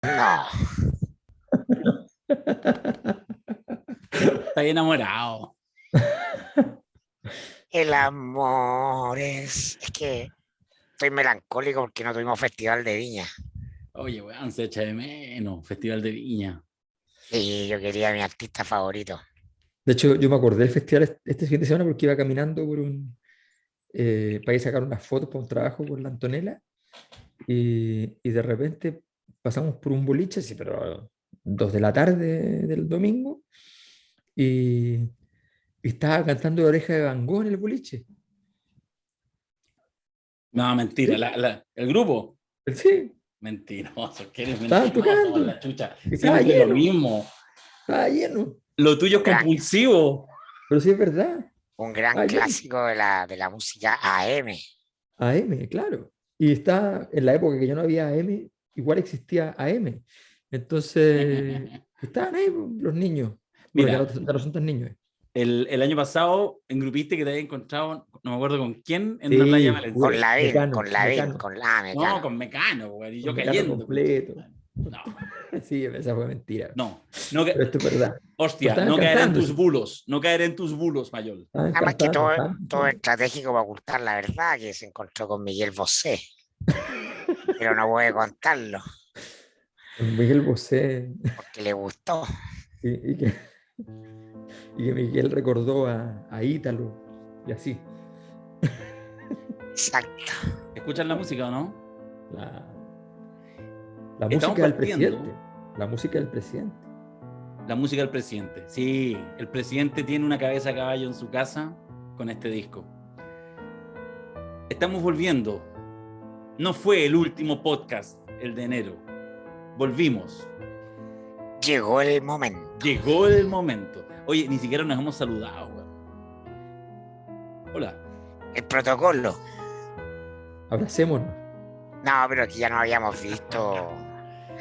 No, Está enamorado. el amor es que estoy melancólico porque no tuvimos festival de Viña. Oye, weón, se echa de menos. Festival de Viña. Y yo quería a mi artista favorito. De hecho, yo me acordé del festival este fin de semana porque iba caminando para ir a sacar unas fotos para un trabajo por la Antonella y de repente pasamos por un boliche, sí, pero 2 de la tarde del domingo y, y estaba cantando La Oreja de Van Gogh en el boliche. No, mentira. ¿Sí? El grupo. Sí, Mentiroso, que eres estaban mentiroso por tocando, la chucha. estaba Siempre lo lleno, mismo. estaba lleno, Lo tuyo Un es gran, compulsivo. pero sí es verdad, un gran estaba lleno. clásico de la música AM. AM, claro. Y está en la época que ya no había AM, igual existía AM. Entonces, estaban ahí los niños. Bueno, Mira, ya no son tan niños. el año pasado engrupiste que te había encontrado, no me acuerdo con quién, en una playa Sí, Con valenciana. Lavín, Mecano, con Lavín, Mecano, No, Mecano. con Mecano, güey, y yo con Mecano cayendo, concha tu completo. madre. No, Sí, esa fue mentira. no, no, Pero esto es verdad. Pero hostia, estaban no caer en cantando, tus sí. bulos, no caer en tus bulos, Mayol. Además que Estaban todo cantando. estratégico para ocultar la verdad que se encontró con Miguel Bosé, pero no puede contarlo Con Miguel Bosé porque le gustó. y, y que, y que Miguel recordó a Ítalo y así. Exacto. ¿Escuchan la música o no? La, la Estamos música del partiendo presidente. La música del presidente. la música del presidente. Sí, el presidente tiene una cabeza a caballo en su casa con este disco. Estamos volviendo. No fue el último podcast, el de enero. Volvimos. Llegó el momento. Llegó el momento. Oye, ni siquiera nos hemos saludado, güey. Hola. El protocolo. Abracémonos. No, pero aquí ya nos habíamos visto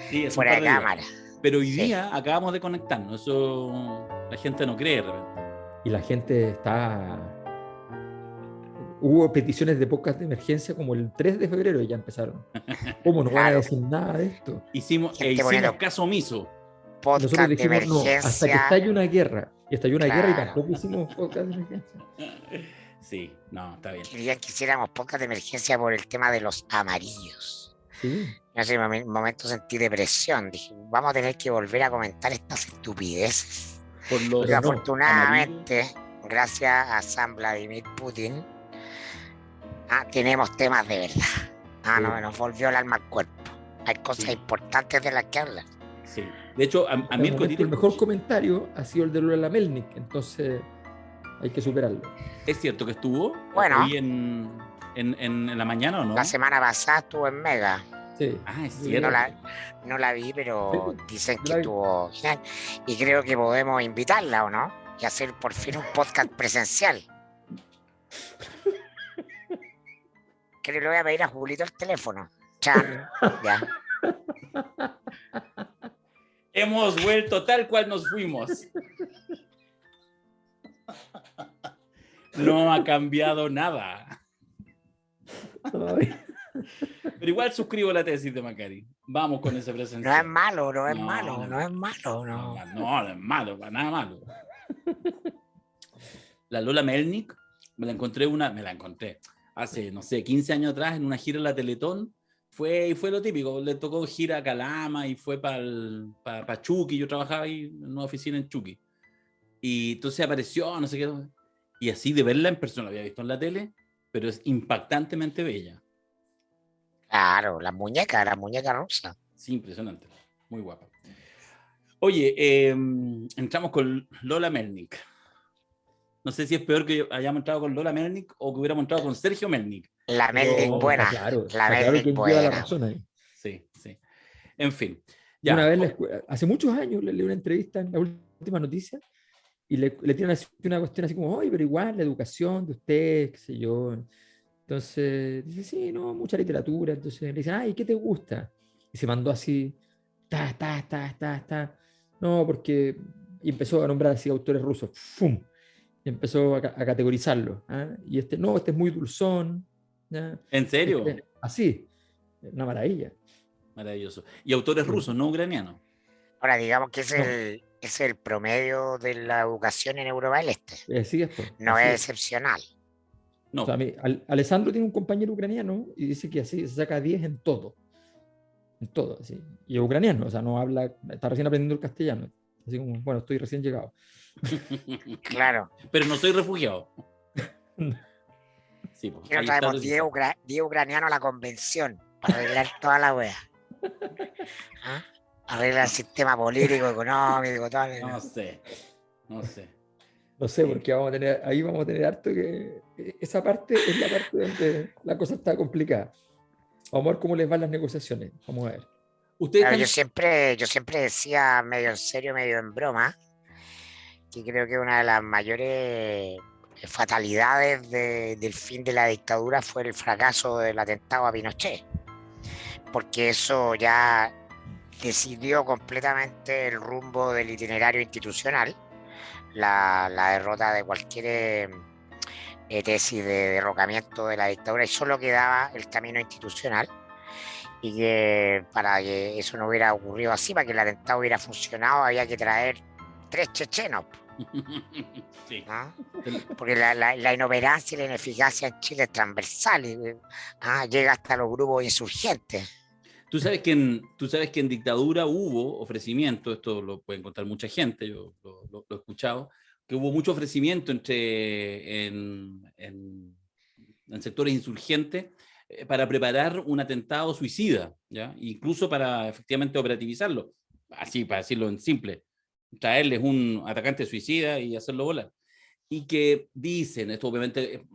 Sí, es un fuera par de de días. cámara. Pero hoy Sí. día acabamos de conectarnos. Eso la gente no cree de repente. Y la gente está. Hubo peticiones de podcast de emergencia como el 3 de febrero y ya empezaron. ¿Cómo no van a Claro. decir nada de esto? Hicimos Gente poniendo caso omiso. Nosotros podcast de dijimos no, hasta que emergencia. estalle una guerra. Y estalló una guerra y Claro. tampoco hicimos podcast de emergencia. Sí, no, está bien. Querían que hiciéramos podcast de emergencia por el tema de los amarillos. Sí. En ese momento sentí depresión. Dije, vamos a tener que volver a comentar estas estupideces. Por los Pero no. afortunadamente, gracias a San Vladimir Putin, tenemos temas de verdad. Sí. No, nos volvió el alma al cuerpo. Hay cosas Sí. importantes de las que hablar. Sí. De hecho, a Hasta el Mirko momento, el mejor comentario ha sido el de Lola Melnik, entonces hay que superarlo. ¿Es cierto que estuvo Bueno. hoy en la mañana o no? La semana pasada estuvo en Mega. Sí. Ah, es Yo cierto. No la vi, pero dicen yo que la vi. estuvo genial. Y creo que podemos invitarla, ¿o no? Y hacer por fin un podcast presencial. Que le voy a pedir a Julito el teléfono. Chan, ya. Hemos vuelto tal cual nos fuimos. No ha cambiado nada. Ay, Pero igual suscribo la tesis de Macari. Vamos con ese presencial. No es malo, no es No, malo, no, no es malo, no. No es malo, para nada malo. La Lola Melnik, me la encontré hace, no sé, 15 años atrás en una gira en la Teletón. Fue lo típico, le tocó gira a Calama y fue para Chucky. Yo trabajaba ahí en una oficina en Chucky. Y entonces apareció, no sé qué. Y así de verla en persona, la había visto en la tele, pero es impactantemente bella. Claro, la muñeca rusa. Sí, impresionante. Muy guapa. Oye, entramos con Lola Melnik. No sé si es peor que hayamos entrado con Lola Melnik o que hubiéramos entrado con Sergio Melnik. La Melnik no, buena. está claro La Melnik quién lleva la buena. razón ahí. Sí, sí. En fin. Yo una Ya. vez, hace muchos años, le leí una entrevista en la última noticia y le tiran así una cuestión así como, oye, pero igual la educación de usted, qué sé yo. Entonces dice, sí, no, mucha literatura. Entonces le dicen, ay, ¿qué te gusta? Y se mandó así, ta. No, porque. Y empezó a nombrar así autores rusos. ¡Fum! Y empezó a categorizarlo. Y no, este es muy dulzón. ¿ya? ¿En serio? Así, una maravilla. Maravilloso. Y autores rusos, no ucranianos. Ahora, digamos que No, es el promedio de la educación en Europa del Este. así es, pues, No así es es. excepcional. O sea, No. Alessandro tiene un compañero ucraniano y dice que así se saca 10 en todo, así. Y es ucraniano, o sea, no habla, está recién aprendiendo el castellano. Así como, bueno, estoy recién llegado. Claro. Pero no soy refugiado. Sí, pues, Aquí nos ahí está traemos el 10 ucranianos a la convención para arreglar toda la wea. ¿Ah? Arreglar el sistema político, económico, todo. No sé, no sé. No sé, Sí. porque ahí vamos a tener harto que. Esa parte es la parte donde la cosa está complicada. Vamos a ver cómo les van las negociaciones. Vamos a ver. Ustedes Claro, están. yo siempre decía, medio en serio, medio en broma, que creo que una de las mayores fatalidades del fin de la dictadura fue el fracaso del atentado a Pinochet, porque eso ya decidió completamente el rumbo del itinerario institucional, la derrota de cualquier tesis de derrocamiento de la dictadura, y solo quedaba el camino institucional. Y que para que eso no hubiera ocurrido así, para que el atentado hubiera funcionado, había que traer 3 chechenos, Sí. ¿no? Porque la inoperancia y la ineficacia en Chile es transversal, llega hasta los grupos insurgentes. Tú sabes que en dictadura hubo ofrecimiento, esto lo puede encontrar mucha gente, yo lo he escuchado, que hubo mucho ofrecimiento en sectores insurgentes para preparar un atentado suicida, ¿ya? Incluso para efectivamente operativizarlo, así para decirlo en simple, traerles un atacante suicida y hacerlo volar. Y que dicen, esto obviamente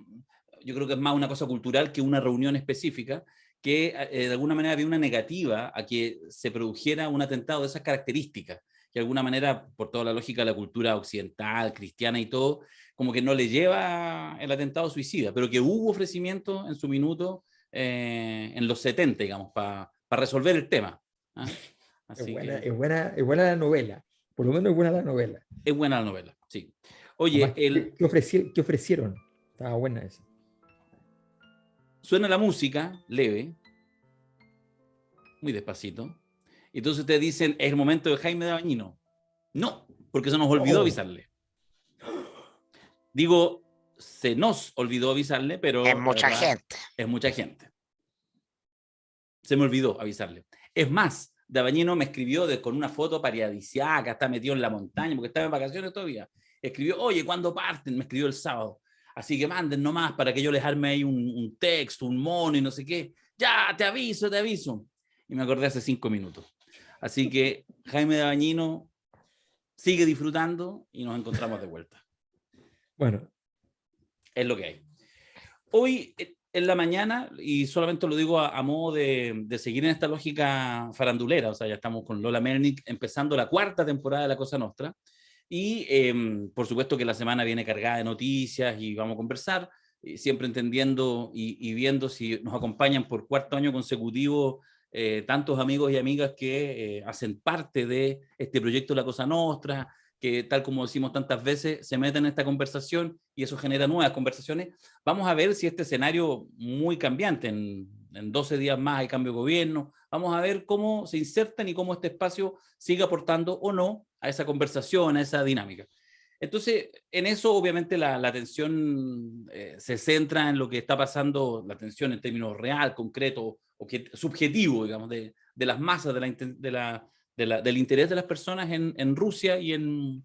yo creo que es más una cosa cultural que una reunión específica, que de alguna manera había una negativa a que se produjera un atentado de esas características, que de alguna manera, por toda la lógica de la cultura occidental, cristiana y todo, como que no le lleva el atentado suicida, pero que hubo ofrecimiento en su minuto en los 70, digamos, para resolver el tema. ¿Ah? Así que Es buena la novela. Por lo menos es buena la novela. es buena la novela, sí. Oye, Además, ¿qué ofrecieron? Estaba buena esa. suena la música leve, muy despacito, y entonces te dicen, es el momento de Jaime de Bañino. No, porque se nos olvidó Oh, avisarle. Digo, se nos olvidó avisarle, Es pero la mucha verdad gente. es mucha gente. Se me olvidó avisarle. Es más, Dabañino me escribió con una foto paradisiaca, está metido en la montaña, porque estaba en vacaciones todavía. Escribió, oye, ¿cuándo parten? Me escribió el sábado. Así que manden nomás para que yo les arme ahí un texto, un mono y no sé qué. Ya, te aviso, te aviso. Y me acordé hace 5 minutos. Así que Jaime Dabañino sigue disfrutando y nos encontramos de vuelta. bueno, Es lo que hay. Hoy en la mañana, y solamente lo digo a modo de seguir en esta lógica farandulera, o sea, ya estamos con Lola Melnick empezando la 4ª temporada de La Cosa Nostra, y por supuesto que la semana viene cargada de noticias y vamos a conversar, siempre entendiendo y viendo si nos acompañan por 4º año consecutivo tantos amigos y amigas que hacen parte de este proyecto La Cosa Nostra, que tal como decimos tantas veces, se meten en esta conversación y eso genera nuevas conversaciones. Vamos a ver si este escenario muy cambiante, en 12 días más hay cambio de gobierno, vamos a ver cómo se insertan y cómo este espacio sigue aportando o no a esa conversación, a esa dinámica. Entonces, en eso obviamente la atención se centra en lo que está pasando, la atención en términos real, concreto, o que, subjetivo, digamos, de las masas, del interés de las personas en Rusia y en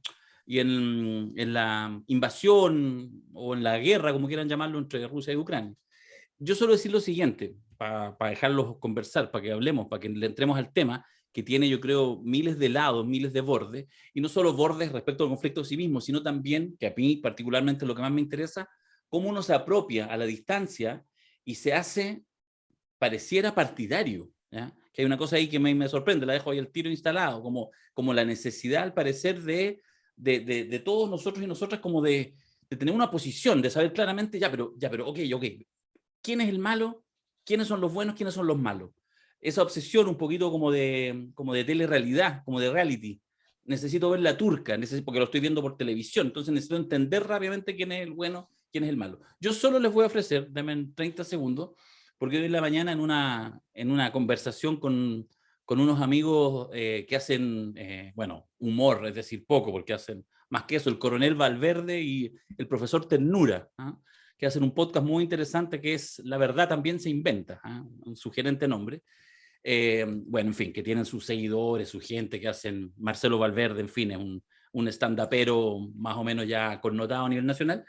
la invasión o en la guerra, como quieran llamarlo, entre Rusia y Ucrania. Yo suelo decir lo siguiente, para dejarlos conversar, para que hablemos, para que le entremos al tema, que tiene, yo creo, miles de lados, miles de bordes, y no solo bordes respecto al conflicto en sí mismo, sino también, que a mí particularmente lo que más me interesa, cómo uno se apropia a la distancia y se hace, pareciera partidario, ¿ya? Que hay una cosa ahí que me sorprende, la dejo ahí el tiro instalado, como la necesidad, al parecer, de todos nosotros y nosotras, como de tener una posición, de saber claramente, ok, ¿quién es el malo? ¿Quiénes son los buenos? ¿Quiénes son los malos? Esa obsesión un poquito como de telerrealidad, como de reality. Necesito ver la turca, porque lo estoy viendo por televisión, entonces necesito entender rápidamente quién es el bueno, quién es el malo. Yo solo les voy a ofrecer, denme 30 segundos, porque hoy en la mañana en una conversación con unos amigos que hacen, bueno, humor, es decir, poco, porque hacen más que eso, el Coronel Valverde y el profesor Ternura, ¿ah? Que hacen un podcast muy interesante que es La verdad también se inventa, ¿ah? Un sugerente nombre. Bueno, en fin, que tienen sus seguidores, su gente que hacen, Marcelo Valverde, en fin, es un stand-upero más o menos ya connotado a nivel nacional.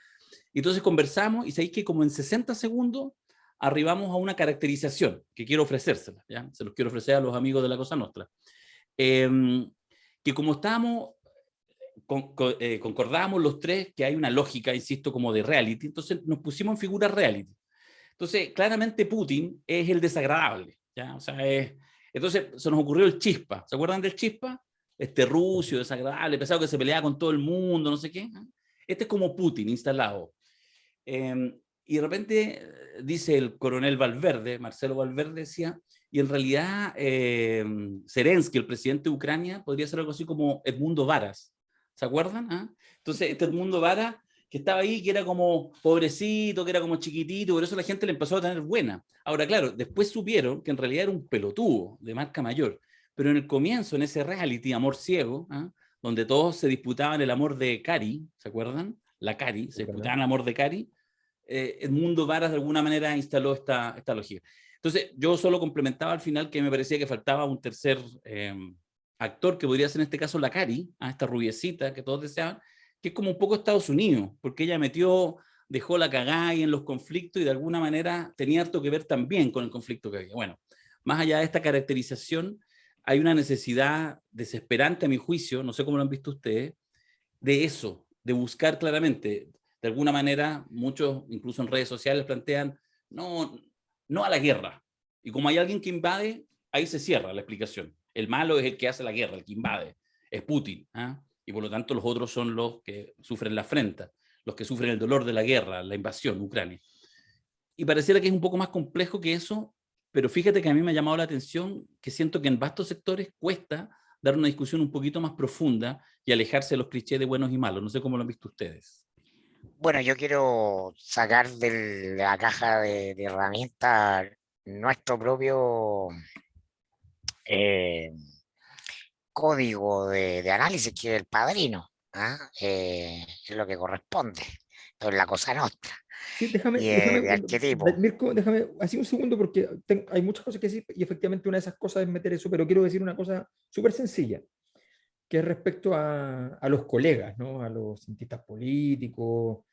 Y entonces conversamos y sabéis que como en 60 segundos arribamos a una caracterización que quiero ofrecérsela, ¿ya? Se los quiero ofrecer a los amigos de la Cosa Nostra. Que como estábamos, concordábamos los tres que hay una lógica, insisto, como de reality, entonces nos pusimos en figuras reality. Entonces, claramente Putin es el desagradable, ¿ya? O sea, entonces se nos ocurrió el Chispa. ¿Se acuerdan del Chispa? Este rucio, desagradable, pesado que se pelea con todo el mundo, no sé qué. Este es como Putin instalado. Y de repente dice el coronel Valverde, Marcelo Valverde decía, y en realidad Zelensky, el presidente de Ucrania, podría ser algo así como Edmundo Varas. ¿Se acuerdan? ¿Ah? Entonces, este Edmundo Varas, que estaba ahí, que era como pobrecito, que era como chiquitito, por eso la gente le empezó a tener buena. Ahora, claro, después supieron que en realidad era un pelotudo de marca mayor, pero en el comienzo, en ese reality, Amor Ciego, ¿ah? Donde todos se disputaban el amor de Cari, ¿se acuerdan? La Cari, se disputaban el amor de Cari. Edmundo Varas de alguna manera instaló esta lógica. Entonces, yo solo complementaba al final que me parecía que faltaba un tercer actor, que podría ser en este caso la Cari, a esta rubiecita que todos deseaban, que es como un poco Estados Unidos, porque ella dejó la cagada ahí en los conflictos y de alguna manera tenía harto que ver también con el conflicto que había. Bueno, más allá de esta caracterización, hay una necesidad desesperante a mi juicio, no sé cómo lo han visto ustedes, de eso, de buscar claramente, de alguna manera, muchos, incluso en redes sociales, plantean, no, no a la guerra. Y como hay alguien que invade, ahí se cierra la explicación. El malo es el que hace la guerra, el que invade, es Putin. ¿Ah? Y por lo tanto los otros son los que sufren la afrenta, los que sufren el dolor de la guerra, la invasión, Ucrania. Y pareciera que es un poco más complejo que eso, pero fíjate que a mí me ha llamado la atención que siento que en vastos sectores cuesta dar una discusión un poquito más profunda y alejarse de los clichés de buenos y malos. No sé cómo lo han visto ustedes. Bueno, yo quiero sacar de la caja de herramientas nuestro propio eh, código de análisis, que es el padrino. ¿Ah? Es lo que corresponde. Esto es la cosa nuestra. Sí, Y de arquetipo. Mirko, déjame así un segundo porque hay muchas cosas que decir y efectivamente una de esas cosas es meter eso, pero quiero decir una cosa súper sencilla, que es respecto a los colegas, ¿no? A los cientistas políticos,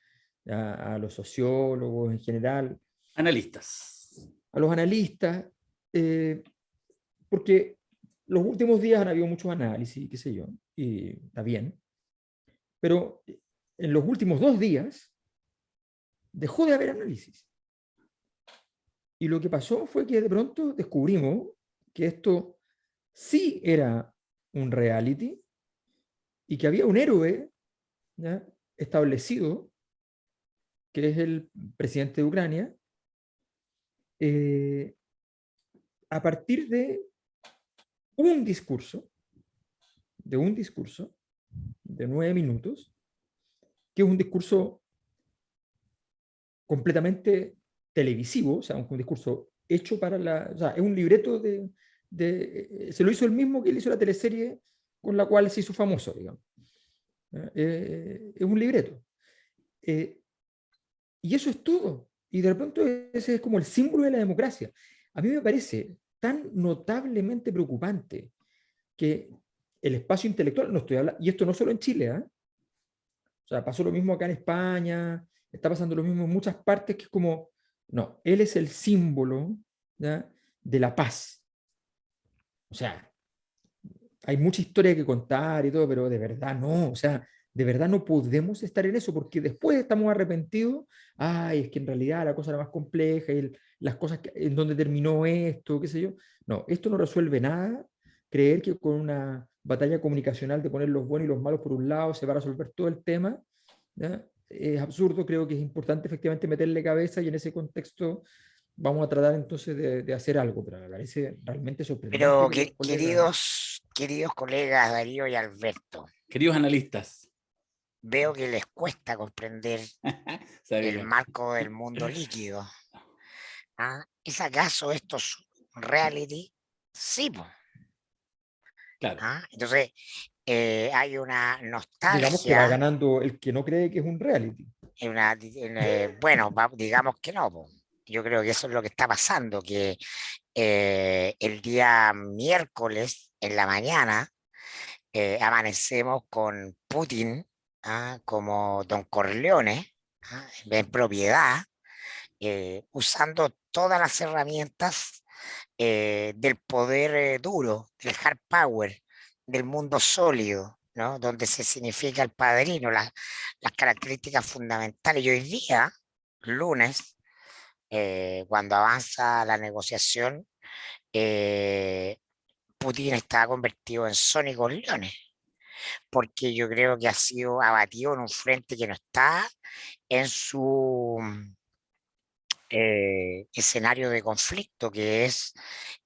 a los sociólogos en general, Analistas. a los analistas, eh, porque los últimos días han habido muchos análisis, qué sé yo, y está bien, pero en los últimos 2 días dejó de haber análisis. Y lo que pasó fue que de pronto descubrimos que esto sí era un reality y que había un héroe, ¿ya?, establecido, que es el presidente de Ucrania, a partir un discurso, de un discurso de 9 minutos, que es un discurso completamente televisivo, o sea, un discurso hecho para o sea, es un libreto se lo hizo el mismo que él hizo la teleserie con la cual se hizo famoso, digamos. Es un libreto. Y eso es todo. Y de pronto ese es como el símbolo de la democracia. A mí me parece tan notablemente preocupante que el espacio intelectual, no estoy hablando, y esto no solo en Chile, ¿eh? O sea, pasó lo mismo acá en España, está pasando lo mismo en muchas partes, que es como, no, él es el símbolo, ¿ya?, de la paz. O sea, hay mucha historia que contar y todo, pero de verdad no, o sea, de verdad no podemos estar en eso, porque después estamos arrepentidos, ay, es que en realidad la cosa era más compleja, y las cosas en donde terminó esto, qué sé yo. No, esto no resuelve nada. Creer que con una batalla comunicacional de poner los buenos y los malos por un lado se va a resolver todo el tema, ¿ya?, es absurdo. Creo que es importante efectivamente meterle cabeza y en ese contexto vamos a tratar entonces de hacer algo, pero me parece realmente sorprendente Pero que los colegas... queridos colegas Darío y Alberto, Queridos analistas. veo que les cuesta comprender el Sabía. marco del mundo líquido. ¿Ah? ¿Es acaso esto es reality? Sí, po. Claro. Entonces, hay una Digamos que va nostalgia, ganando el que no cree que es un reality. bueno, digamos que no, po. Yo creo que eso es lo que está pasando, que el día miércoles en la mañana amanecemos con Putin, como Don Corleone, en propiedad, usando todas las herramientas del poder duro, del hard power, del mundo sólido, ¿no? Donde se significa el padrino, las características fundamentales. Y hoy día, lunes, cuando avanza la negociación, eh, Putin está convertido en Sonny Corleone, porque yo creo que ha sido abatido en un frente que no está en su escenario de conflicto, que es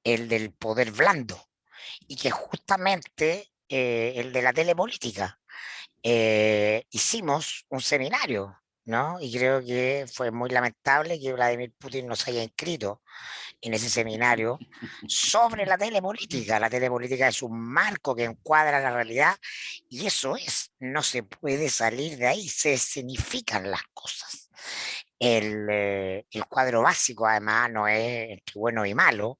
el del poder blando, y que justamente el de la telepolítica. Hicimos un seminario, ¿no? Y creo que fue muy lamentable que Vladimir Putin no se haya inscrito en ese seminario sobre la telepolítica. La telepolítica es un marco que encuadra la realidad y eso es, no se puede salir de ahí, se escenifican las cosas. El cuadro básico además no es entre bueno y malo,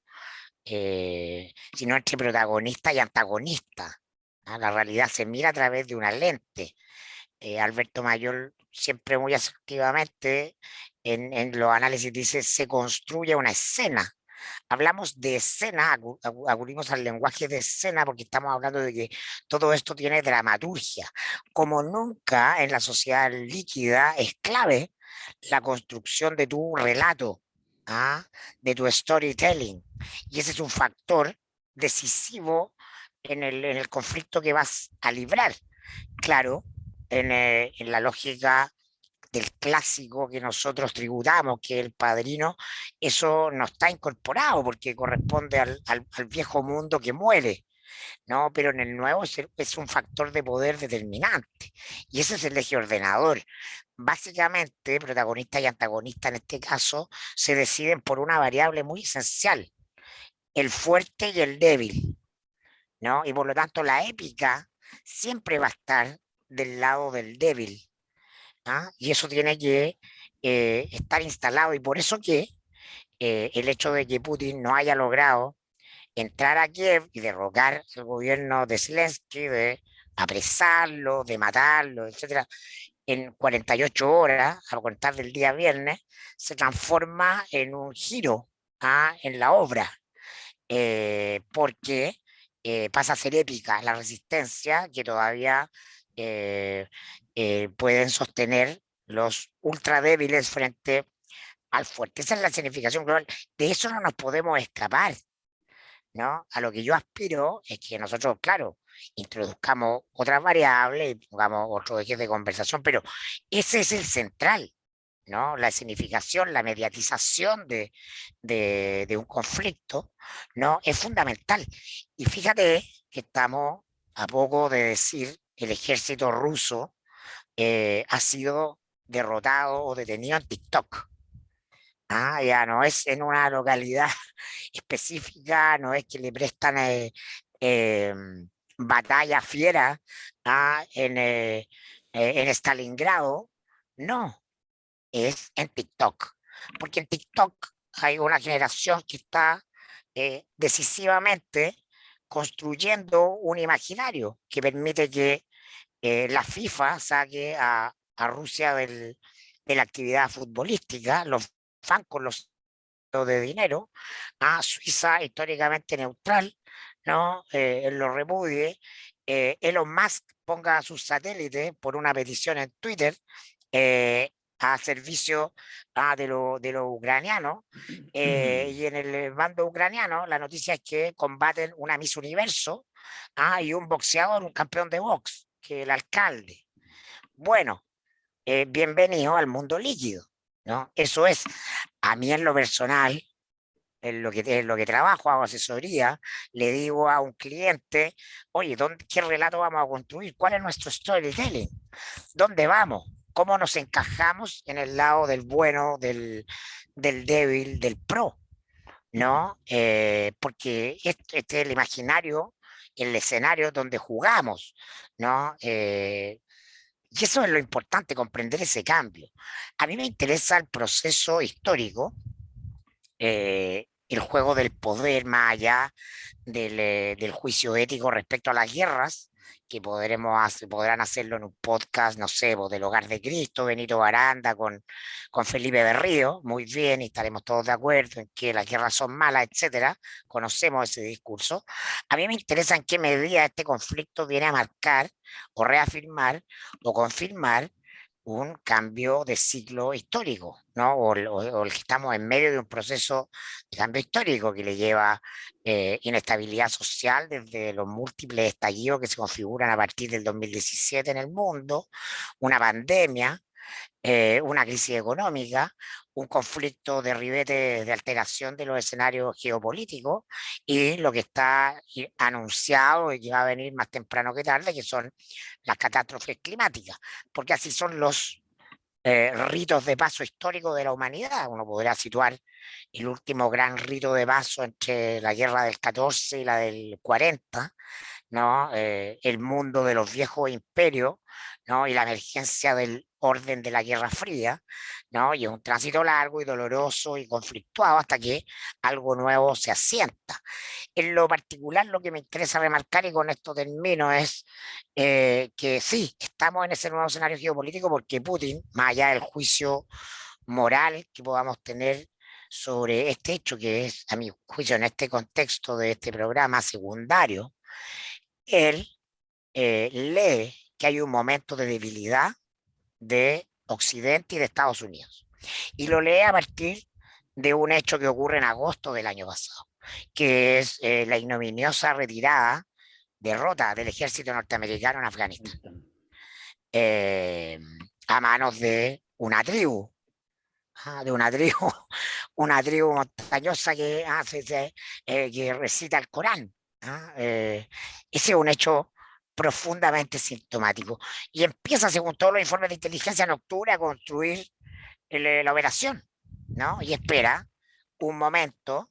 sino entre protagonista y antagonista. La realidad se mira a través de una lente. Alberto Mayor siempre muy asertivamente en los análisis dice, se construye una escena. Hablamos de escena, acudimos al lenguaje de escena porque estamos hablando de que todo esto tiene dramaturgia. Como nunca en la sociedad líquida es clave la construcción de tu relato, de tu storytelling. Y ese es un factor decisivo en el conflicto que vas a librar. Claro, en la lógica del clásico que nosotros tributamos, que es el padrino, eso no está incorporado porque corresponde al viejo mundo que muere, ¿no? Pero en el nuevo es un factor de poder determinante y ese es el eje ordenador. Básicamente, protagonista y antagonista en este caso se deciden por una variable muy esencial, el fuerte y el débil, ¿no? Y por lo tanto la épica siempre va a estar del lado del débil, y eso tiene que estar instalado y por eso que el hecho de que Putin no haya logrado entrar a Kiev y derrocar el gobierno de Zelensky, de apresarlo, de matarlo, etcétera, en 48 horas, al contar del día viernes, se transforma en un giro en la obra, porque pasa a ser épica la resistencia que todavía eh, pueden sostener los ultra débiles frente al fuerte. Esa es la significación global. De eso no nos podemos escapar, ¿no? A lo que yo aspiro es que nosotros, claro, introduzcamos otras variables y pongamos otro eje de conversación, pero ese es el central, ¿no? La escenificación, la mediatización de un conflicto, ¿no? Es fundamental. Y fíjate que estamos a poco de decir el ejército ruso ha sido derrotado o detenido en TikTok. Ya no es en una localidad específica, no es que le prestan eh, batalla fiera en Stalingrado, no, es en TikTok, porque en TikTok hay una generación que está decisivamente construyendo un imaginario que permite que la FIFA saque a Rusia de la actividad futbolística, los bancos los de dinero, a Suiza históricamente neutral, ¿no? Lo repudie, Elon Musk ponga sus satélites por una petición en Twitter a servicio de lo ucraniano, y en el bando ucraniano la noticia es que combaten una Miss Universo y un boxeador, un campeón de box, que el alcalde. Bueno, bienvenido al mundo líquido, ¿no? Eso es, a mí en lo personal, en lo que trabajo, hago asesoría, le digo a un cliente, oye, ¿qué relato vamos a construir? ¿Cuál es nuestro storytelling? ¿Dónde vamos? ¿Cómo nos encajamos en el lado del bueno, del débil, del pro? ¿No? Porque este es el imaginario el escenario donde jugamos, ¿no? Y eso es lo importante, comprender ese cambio. A mí me interesa el proceso histórico, el juego del poder más allá del juicio ético respecto a las guerras, que podrán hacerlo en un podcast, no sé, del Hogar de Cristo, Benito Baranda con Felipe Berrío, muy bien, y estaremos todos de acuerdo en que las guerras son malas, etcétera. Conocemos ese discurso. A mí me interesa en qué medida este conflicto viene a marcar o reafirmar o confirmar un cambio de ciclo histórico, ¿no? O el que estamos en medio de un proceso de cambio histórico que le lleva inestabilidad social desde los múltiples estallidos que se configuran a partir del 2017 en el mundo, una pandemia, una crisis económica, un conflicto de ribete de alteración de los escenarios geopolíticos y lo que está anunciado y que va a venir más temprano que tarde, que son las catástrofes climáticas, porque así son los ritos de paso histórico de la humanidad. Uno podrá situar el último gran rito de paso entre la guerra del 14 y la del 40, ¿no? El mundo de los viejos imperios, ¿no? Y la emergencia del orden de la Guerra Fría, ¿no? Y es un tránsito largo y doloroso y conflictuado hasta que algo nuevo se asienta. En lo particular, lo que me interesa remarcar, y con esto termino, es que sí, estamos en ese nuevo escenario geopolítico porque Putin, más allá del juicio moral que podamos tener sobre este hecho, que es, a mi juicio, en este contexto de este programa secundario, él lee que hay un momento de debilidad de Occidente y de Estados Unidos. Y lo lee a partir de un hecho que ocurre en agosto del año pasado, que es la ignominiosa retirada, derrota del ejército norteamericano en Afganistán, eh, a manos de una tribu, una tribu montañosa que recita el Corán. Ese es un hecho profundamente sintomático. Y empieza, según todos los informes de inteligencia en octubre, a construir la operación, ¿no? Y espera un momento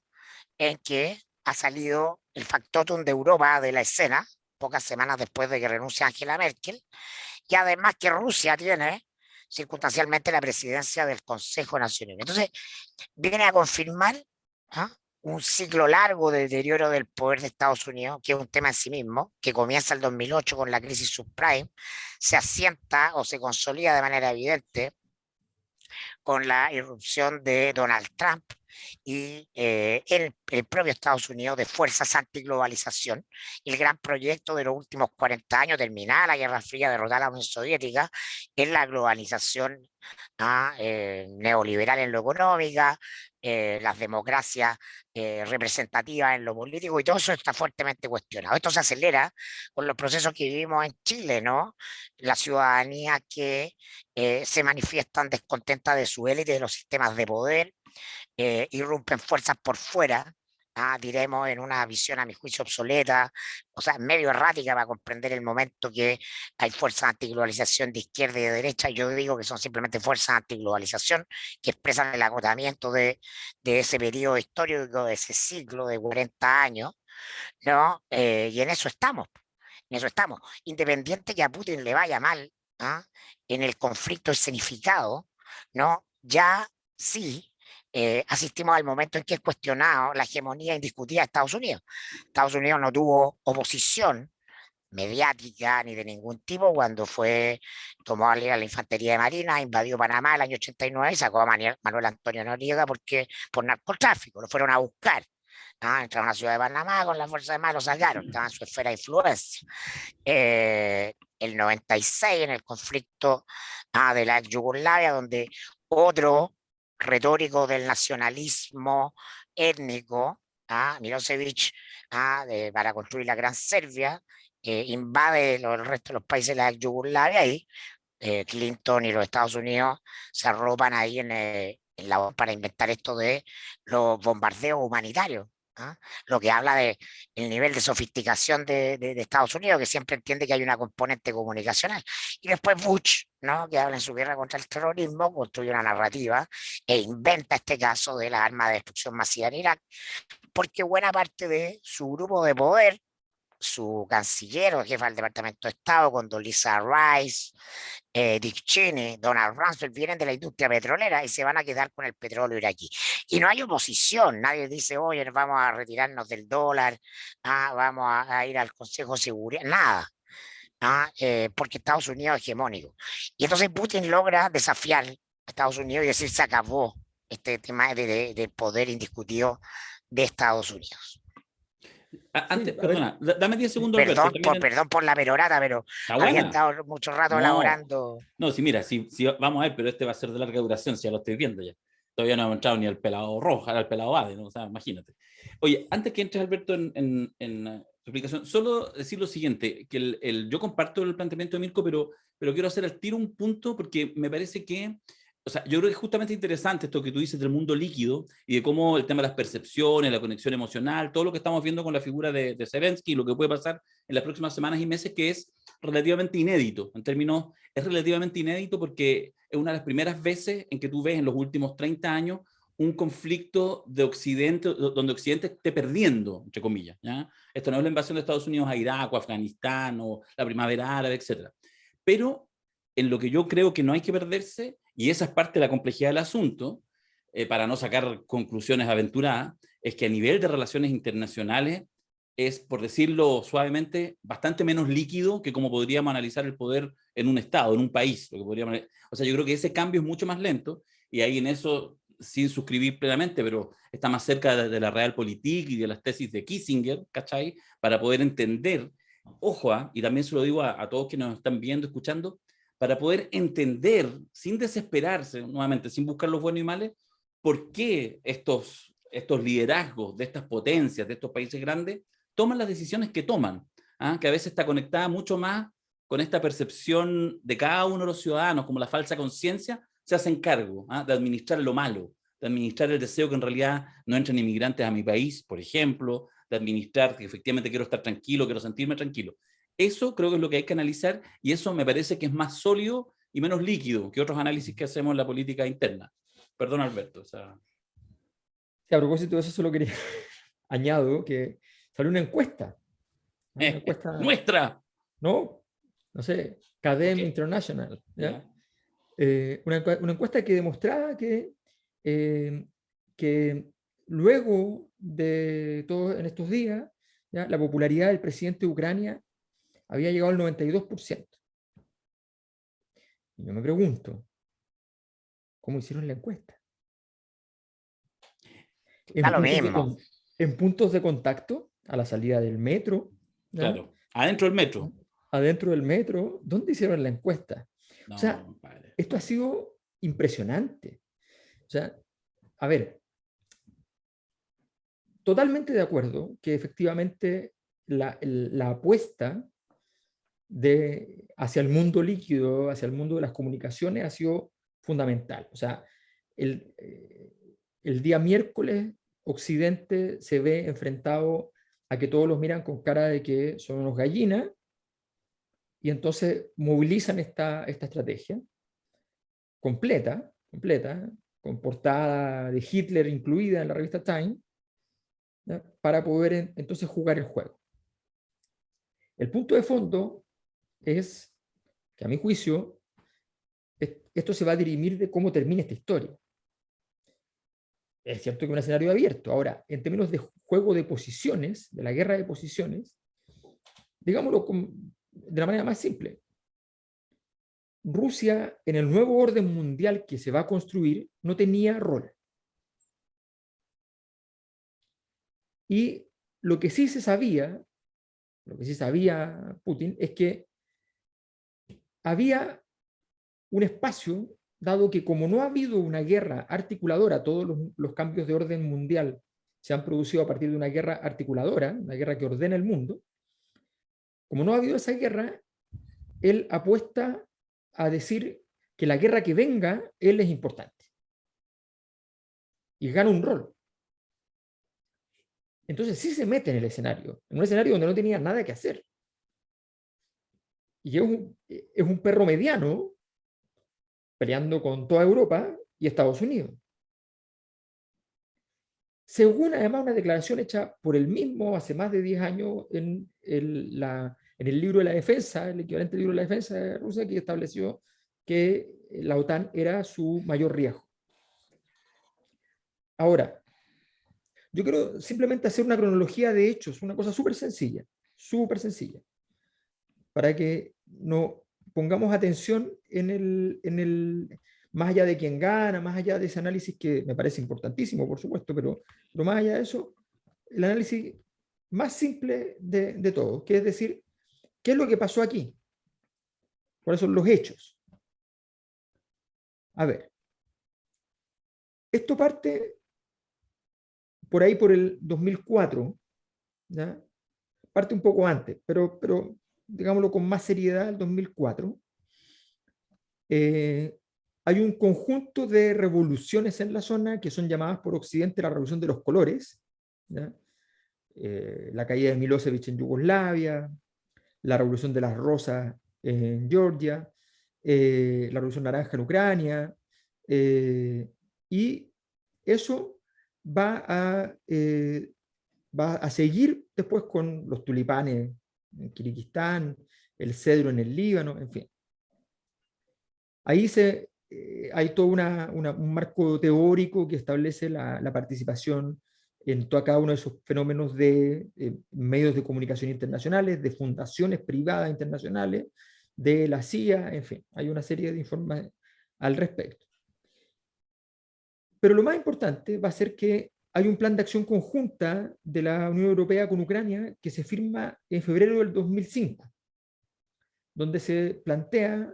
en que ha salido el factotum de Europa de la escena, pocas semanas después de que renuncia Angela Merkel, y además que Rusia tiene circunstancialmente la presidencia del Consejo Nacional. Entonces, viene a confirmar, ¿ah?, un ciclo largo de deterioro del poder de Estados Unidos, que es un tema en sí mismo, que comienza el 2008 con la crisis subprime, se asienta o se consolida de manera evidente con la irrupción de Donald Trump y el propio Estados Unidos de fuerzas antiglobalización, y el gran proyecto de los últimos 40 años, terminar la Guerra Fría, derrotar a la Unión Soviética, es la globalización neoliberal en lo económica, las democracias representativas en lo político, y todo eso está fuertemente cuestionado. Esto se acelera con los procesos que vivimos en Chile, ¿no? La ciudadanía que se manifiestan descontenta de su élite, de los sistemas de poder, irrumpen fuerzas por fuera, diremos en una visión a mi juicio obsoleta, o sea, medio errática para comprender el momento que hay fuerzas antiglobalización de izquierda y de derecha. Yo digo que son simplemente fuerzas antiglobalización que expresan el agotamiento de ese periodo histórico, de ese ciclo de 40 años, ¿no? Y en eso estamos. Independiente que a Putin le vaya mal, ¿ah?, en el conflicto escenificado, ¿no? Ya sí asistimos al momento en que es cuestionado la hegemonía indiscutida de Estados Unidos. Estados Unidos no tuvo oposición mediática ni de ningún tipo cuando tomó a la infantería de Marina, invadió Panamá el año 89 y sacó a Manuel Antonio Noriega por narcotráfico, lo fueron a buscar. Entraron a la ciudad de Panamá con la fuerza de mar, lo sacaron, estaba en su esfera de influencia. El 96, en el conflicto de la ex Yugoslavia, donde otro retórico del nacionalismo étnico, Milosevic, para construir la Gran Serbia, invade el resto de los países de la ex Yugoslavia, y Clinton y los Estados Unidos se arropan ahí para inventar esto de los bombardeos humanitarios. Lo que habla de el nivel de sofisticación de Estados Unidos, que siempre entiende que hay una componente comunicacional. Y después Bush, ¿no?, que habla en su guerra contra el terrorismo, construye una narrativa e inventa este caso de la arma de destrucción masiva en Irak, porque buena parte de su grupo de poder su canciller o jefa del Departamento de Estado, Condoleezza Rice, Dick Cheney, Donald Rumsfeld, vienen de la industria petrolera y se van a quedar con el petróleo iraquí. Y no hay oposición, nadie dice, oye, vamos a retirarnos del dólar, vamos a ir al Consejo de Seguridad, nada. Porque Estados Unidos es hegemónico. Y entonces Putin logra desafiar a Estados Unidos y decir, se acabó este tema del poder indiscutido de Estados Unidos. Antes, Sí, a ver, perdona, dame 10 segundos, Alberto. Perdón por la perorata, pero Está había buena. estado mucho rato No, elaborando. no, sí, mira, vamos a ver, pero este va a ser de larga duración, si ya lo estoy viendo ya. Todavía no hemos entrado ni al pelado roja, al pelado Ade, ¿no? O sea, imagínate. Oye, antes que entres, Alberto, en tu explicación, solo decir lo siguiente, que yo comparto el planteamiento de Mirko, pero quiero hacer al tiro un punto porque me parece que, o sea, yo creo que es justamente interesante esto que tú dices del mundo líquido y de cómo el tema de las percepciones, la conexión emocional, todo lo que estamos viendo con la figura de Zelensky y lo que puede pasar en las próximas semanas y meses, que es relativamente inédito, en términos, es relativamente inédito porque es una de las primeras veces en que tú ves en los últimos 30 años un conflicto de Occidente, donde Occidente esté perdiendo, entre comillas. ¿Ya? Esto no es la invasión de Estados Unidos a Irak o Afganistán o la primavera árabe, etc. Pero en lo que yo creo que no hay que perderse, y esa es parte de la complejidad del asunto, para no sacar conclusiones aventuradas, es que a nivel de relaciones internacionales es, por decirlo suavemente, bastante menos líquido que como podríamos analizar el poder en un Estado, en un país. Lo que podríamos, o sea, yo creo que ese cambio es mucho más lento, y ahí en eso, sin suscribir plenamente, pero está más cerca de la realpolitik y de las tesis de Kissinger, ¿cachai? Para poder entender, ojo, y también se lo digo a todos que nos están viendo, escuchando, para poder entender, sin desesperarse, nuevamente, sin buscar los buenos y males, por qué estos liderazgos de estas potencias, de estos países grandes, toman las decisiones que toman, que a veces está conectada mucho más con esta percepción de cada uno de los ciudadanos, como la falsa conciencia, se hacen cargo de administrar lo malo, de administrar el deseo que en realidad no entren inmigrantes a mi país, por ejemplo, de administrar que efectivamente quiero estar tranquilo, quiero sentirme tranquilo. Eso creo que es lo que hay que analizar, y eso me parece que es más sólido y menos líquido que otros análisis que hacemos en la política interna. Perdón, Alberto. O sea... sí, a propósito de eso, solo quería añado que salió una encuesta. ¿No? Una encuesta, ¡Nuestra! ¿no? No sé, CADEM Okay. International. ¿ya? Yeah. Una encuesta que demostraba que luego de todo en estos días, ¿ya? La popularidad del presidente de Ucrania había llegado al 92%. Y yo me pregunto, ¿cómo hicieron la encuesta? Da En lo puntos de, mismo. en puntos de contacto, a la salida del metro, ¿ya? Claro, adentro del metro. Adentro del metro, ¿dónde hicieron la encuesta? O sea, No, padre. esto ha sido impresionante. O sea, a ver, totalmente de acuerdo que efectivamente la apuesta hacia el mundo líquido, hacia el mundo de las comunicaciones ha sido fundamental. O sea, el, el día miércoles Occidente se ve enfrentado a que todos los miran con cara de que son unos gallinas, y entonces movilizan esta estrategia completa, con portada de Hitler incluida en la revista Time, ¿ya? Para poder entonces jugar el juego. El punto de fondo es que, a mi juicio, esto se va a dirimir de cómo termina esta historia. Es cierto que es un escenario abierto. Ahora, en términos de juego de posiciones, de la guerra de posiciones, digámoslo de la manera más simple. Rusia, en el nuevo orden mundial que se va a construir, no tenía rol. Y lo que sí sabía Putin, es que había un espacio, dado que como no ha habido una guerra articuladora, todos los cambios de orden mundial se han producido a partir de una guerra articuladora, una guerra que ordena el mundo, como no ha habido esa guerra, él apuesta a decir que la guerra que venga, él es importante. Y gana un rol. Entonces sí se mete en el escenario, en un escenario donde no tenía nada que hacer. Y es un perro mediano peleando con toda Europa y Estados Unidos. según además una declaración hecha por él mismo hace más de 10 años en el libro de la defensa, el equivalente al libro de la defensa de Rusia, que estableció que la OTAN era su mayor riesgo. Ahora, yo quiero simplemente hacer una cronología de hechos, una cosa súper sencilla, para que no pongamos atención más allá de quién gana, más allá de ese análisis que me parece importantísimo, por supuesto, pero más allá de eso, el análisis más simple de todo, que es decir, ¿qué es lo que pasó aquí? ¿Cuáles son los hechos? A ver, esto parte por ahí por el 2004, ¿ya? Parte un poco antes, pero digámoslo con más seriedad, el 2004. Hay un conjunto de revoluciones en la zona que son llamadas por Occidente la Revolución de los Colores, ¿ya? La caída de Milosevic en Yugoslavia, la Revolución de las Rosas en Georgia, la Revolución Naranja en Ucrania, y eso va a seguir después con los tulipanes en Kirguistán, el cedro en el Líbano, en fin. Ahí hay todo un marco teórico que establece la participación en cada uno de esos fenómenos de medios de comunicación internacionales, de fundaciones privadas internacionales, de la CIA, en fin, hay una serie de informes al respecto. Pero lo más importante va a ser que hay un plan de acción conjunta de la Unión Europea con Ucrania que se firma en febrero del 2005, donde se plantea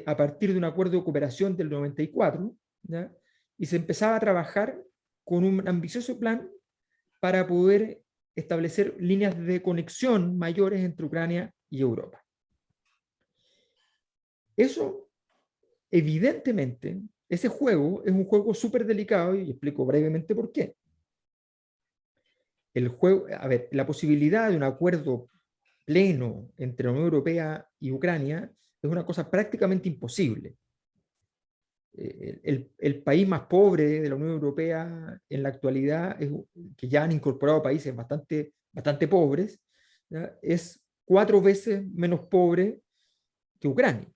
a partir de un acuerdo de cooperación del 94, ¿ya? Y se empezaba a trabajar con un ambicioso plan para poder establecer líneas de conexión mayores entre Ucrania y Europa. Eso, evidentemente, ese juego es un juego súper delicado y explico brevemente por qué. El juego, a ver, la posibilidad de un acuerdo pleno entre la Unión Europea y Ucrania es una cosa prácticamente imposible. El país más pobre de la Unión Europea en la actualidad, que ya han incorporado países bastante pobres, ¿ya? Es 4 veces menos pobre que Ucrania.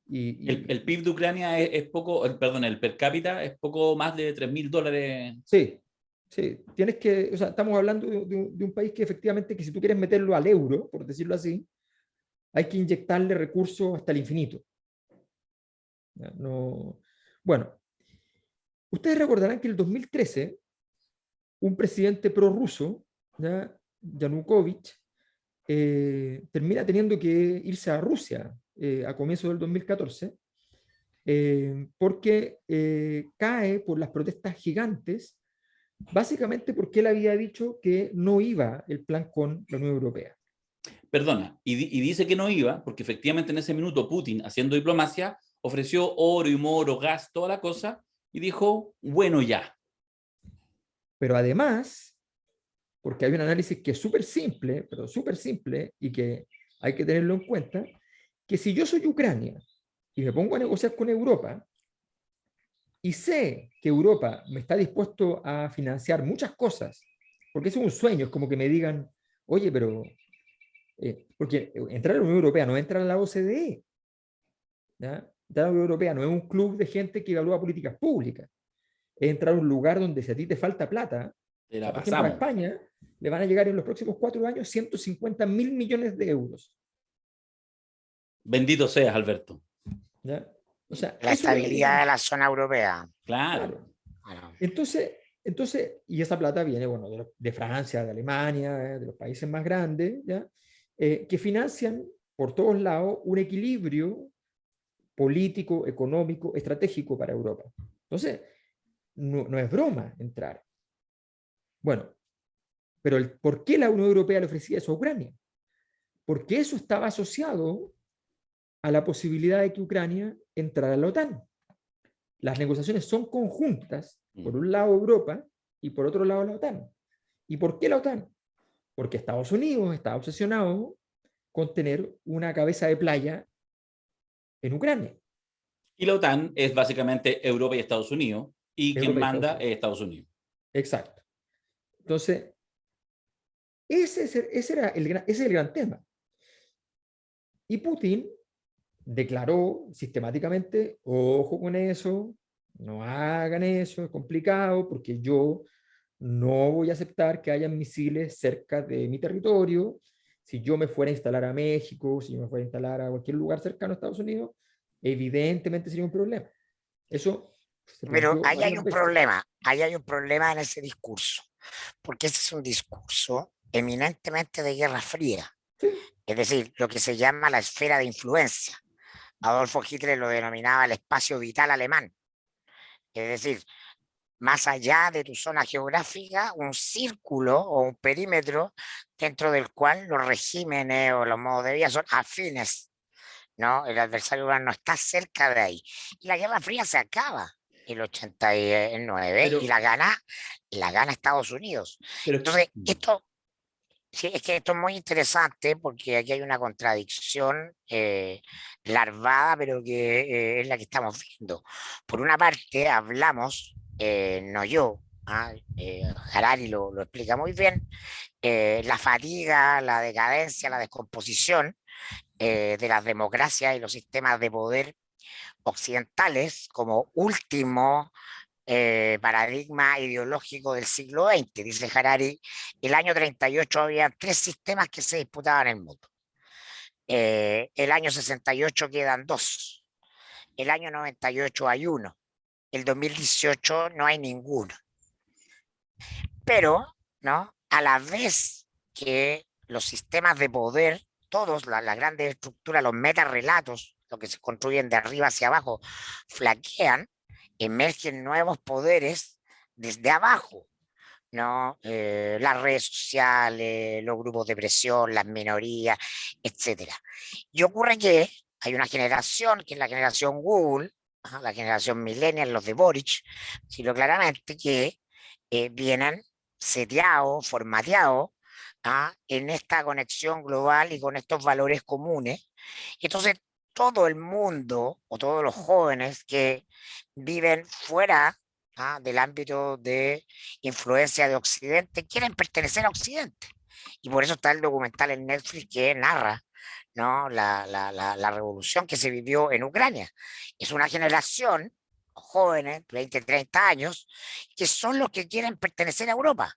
El PIB de Ucrania es poco, perdón, el per cápita es poco más de $3.000. Sí, sí. O sea, estamos hablando de un país que efectivamente, que si tú quieres meterlo al euro, por decirlo así, hay que inyectarle recursos hasta el infinito. No, bueno, ustedes recordarán que en el 2013 un presidente prorruso, Yanukovych, termina teniendo que irse a Rusia a comienzos del 2014 porque cae por las protestas gigantes, básicamente porque él había dicho que no iba el plan con la Unión Europea. Perdona, y dice que no iba, porque efectivamente en ese minuto Putin, haciendo diplomacia, ofreció oro y moro, gas, toda la cosa, y dijo, bueno, ya. Pero además, porque hay un análisis que es súper simple, pero súper simple, y que hay que tenerlo en cuenta, que si yo soy Ucrania y me pongo a negociar con Europa, y sé que Europa me está dispuesto a financiar muchas cosas, porque es un sueño, es como que me digan, oye, pero porque entrar a la Unión Europea no es entrar a la OCDE, ¿ya? Entrar a la Unión Europea no es un club de gente que evalúa políticas públicas, es entrar a un lugar donde si a ti te falta plata, Te la por ejemplo, a pasamos. España le van a llegar en los próximos 4 años 150.000 millones de euros. Bendito seas, Alberto. ¿Ya? O sea, La eso es lo que estabilidad de la zona europea. Claro. claro. Bueno, Entonces, y esa plata viene, bueno, de Francia, de Alemania, de los países más grandes, ¿ya? Que financian por todos lados un equilibrio político, económico, estratégico para Europa. Entonces, no es broma entrar. Bueno, pero ¿por qué la Unión Europea le ofrecía eso a Ucrania? Porque eso estaba asociado a la posibilidad de que Ucrania entrara a la OTAN. Las negociaciones son conjuntas, por un lado Europa y por otro lado la OTAN. ¿Y por qué la OTAN? Porque Estados Unidos está obsesionado con tener una cabeza de playa en Ucrania. Y la OTAN es básicamente Europa y Estados Unidos. Y quien Europa y manda Estados Unidos. es Estados Unidos. Exacto. Entonces, ese es el gran tema. Y Putin declaró sistemáticamente, ojo con eso, no hagan eso, es complicado, porque yo no voy a aceptar que haya misiles cerca de mi territorio. Si yo me fuera a instalar a México, si yo me fuera a instalar a cualquier lugar cercano a Estados Unidos, evidentemente sería un problema. Eso se Pero planteó varias veces. ahí hay un problema en ese discurso, porque ese es un discurso eminentemente de Guerra Fría, Sí, es decir, lo que se llama la esfera de influencia. Adolfo Hitler lo denominaba el espacio vital alemán, es decir, más allá de tu zona geográfica, un círculo o un perímetro dentro del cual los regímenes o los modos de vida son afines, ¿no? El adversario no está cerca de ahí. Y la Guerra Fría se acaba en el 89 y Pero, la gana Estados Unidos. pero Entonces, sí, es que esto es muy interesante porque aquí hay una contradicción larvada, pero que es la que estamos viendo. Por una parte, hablamos, no yo, Harari lo explica muy bien, la fatiga, la decadencia, la descomposición de las democracias y los sistemas de poder occidentales como último paradigma ideológico del siglo XX. Dice Harari, el año 38 había tres sistemas que se disputaban en el mundo. El año 68 quedan dos. El año 98 hay uno. El 2018 no hay ninguno. Pero, ¿no? A la vez que los sistemas de poder, todos, las grandes estructuras, los metarrelatos, lo que se construyen de arriba hacia abajo, flaquean, emergen nuevos poderes desde abajo, ¿no? Las redes sociales, los grupos de presión, las minorías, etcétera. Y ocurre que hay una generación, que es la generación Google, la generación millennial, los de Boric, sino claramente que vienen seteados, formateados en esta conexión global y con estos valores comunes. Entonces, todo el mundo o todos los jóvenes que viven fuera del ámbito de influencia de Occidente quieren pertenecer a Occidente. Y por eso está el documental en Netflix que narra, ¿no? La revolución que se vivió en Ucrania. Es una generación, jóvenes, 20, 30 años, que son los que quieren pertenecer a Europa,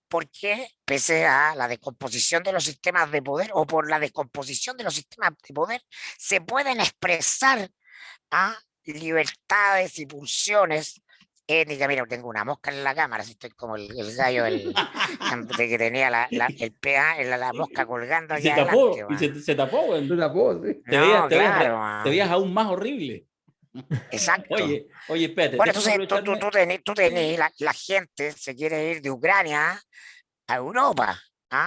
porque pese a la descomposición de los sistemas de poder o por la descomposición de los sistemas de poder, se pueden expresar libertades y pulsiones étnicas. Mira, tengo una mosca en la cámara, si estoy como el gallo de que tenía el PA, la mosca colgando y aquí se adelante. tapó, se tapó, no weón. la puedo, ¿sí? No, Te veías, claro, te veías aún más horrible. exacto. Oye, espérate, Bueno, déjame entonces aprovecharme. tú tenés la gente se quiere ir de Ucrania a Europa,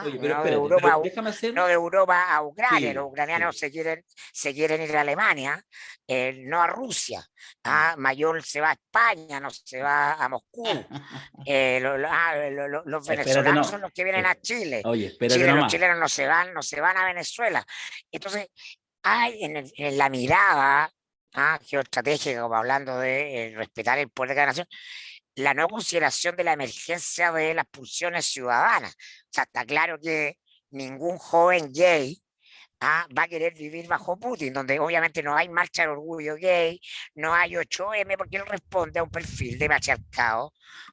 Oye, pero no de espérate, Europa pero déjame hacer. no de Europa a Ucrania. Los Sí, ucranianos sí. se quieren ir a Alemania, no a Rusia. Mayor se va a España, no se va a Moscú. Los Espérate, venezolanos no. son los que vienen a Chile. Oye, espérate Los nomás. chilenos no se van a Venezuela. Entonces, hay en la mirada geoestratégica, como hablando de respetar el poder de cada nación, la no consideración de la emergencia de las pulsiones ciudadanas. O sea, está claro que ningún joven gay va a querer vivir bajo Putin, donde obviamente no hay marcha del orgullo gay, no hay 8M, porque él responde a un perfil de matriarcado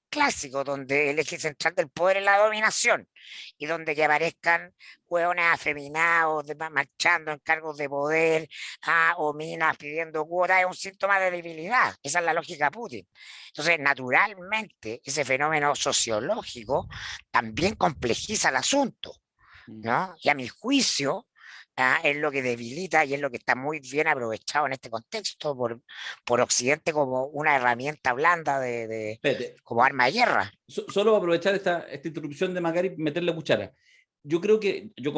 clásico, donde el eje central del poder es la dominación, y donde que aparezcan hueones afeminados marchando en cargos de poder, o minas pidiendo cuotas, es un síntoma de debilidad. Esa es la lógica de Putin. Entonces, naturalmente, ese fenómeno sociológico también complejiza el asunto, ¿no? Y a mi juicio, es lo que debilita y es lo que está muy bien aprovechado en este contexto por Occidente como una herramienta blanda Espérate, como arma de guerra. solo para aprovechar esta interrupción de Macari y meterle cuchara. Yo creo que yo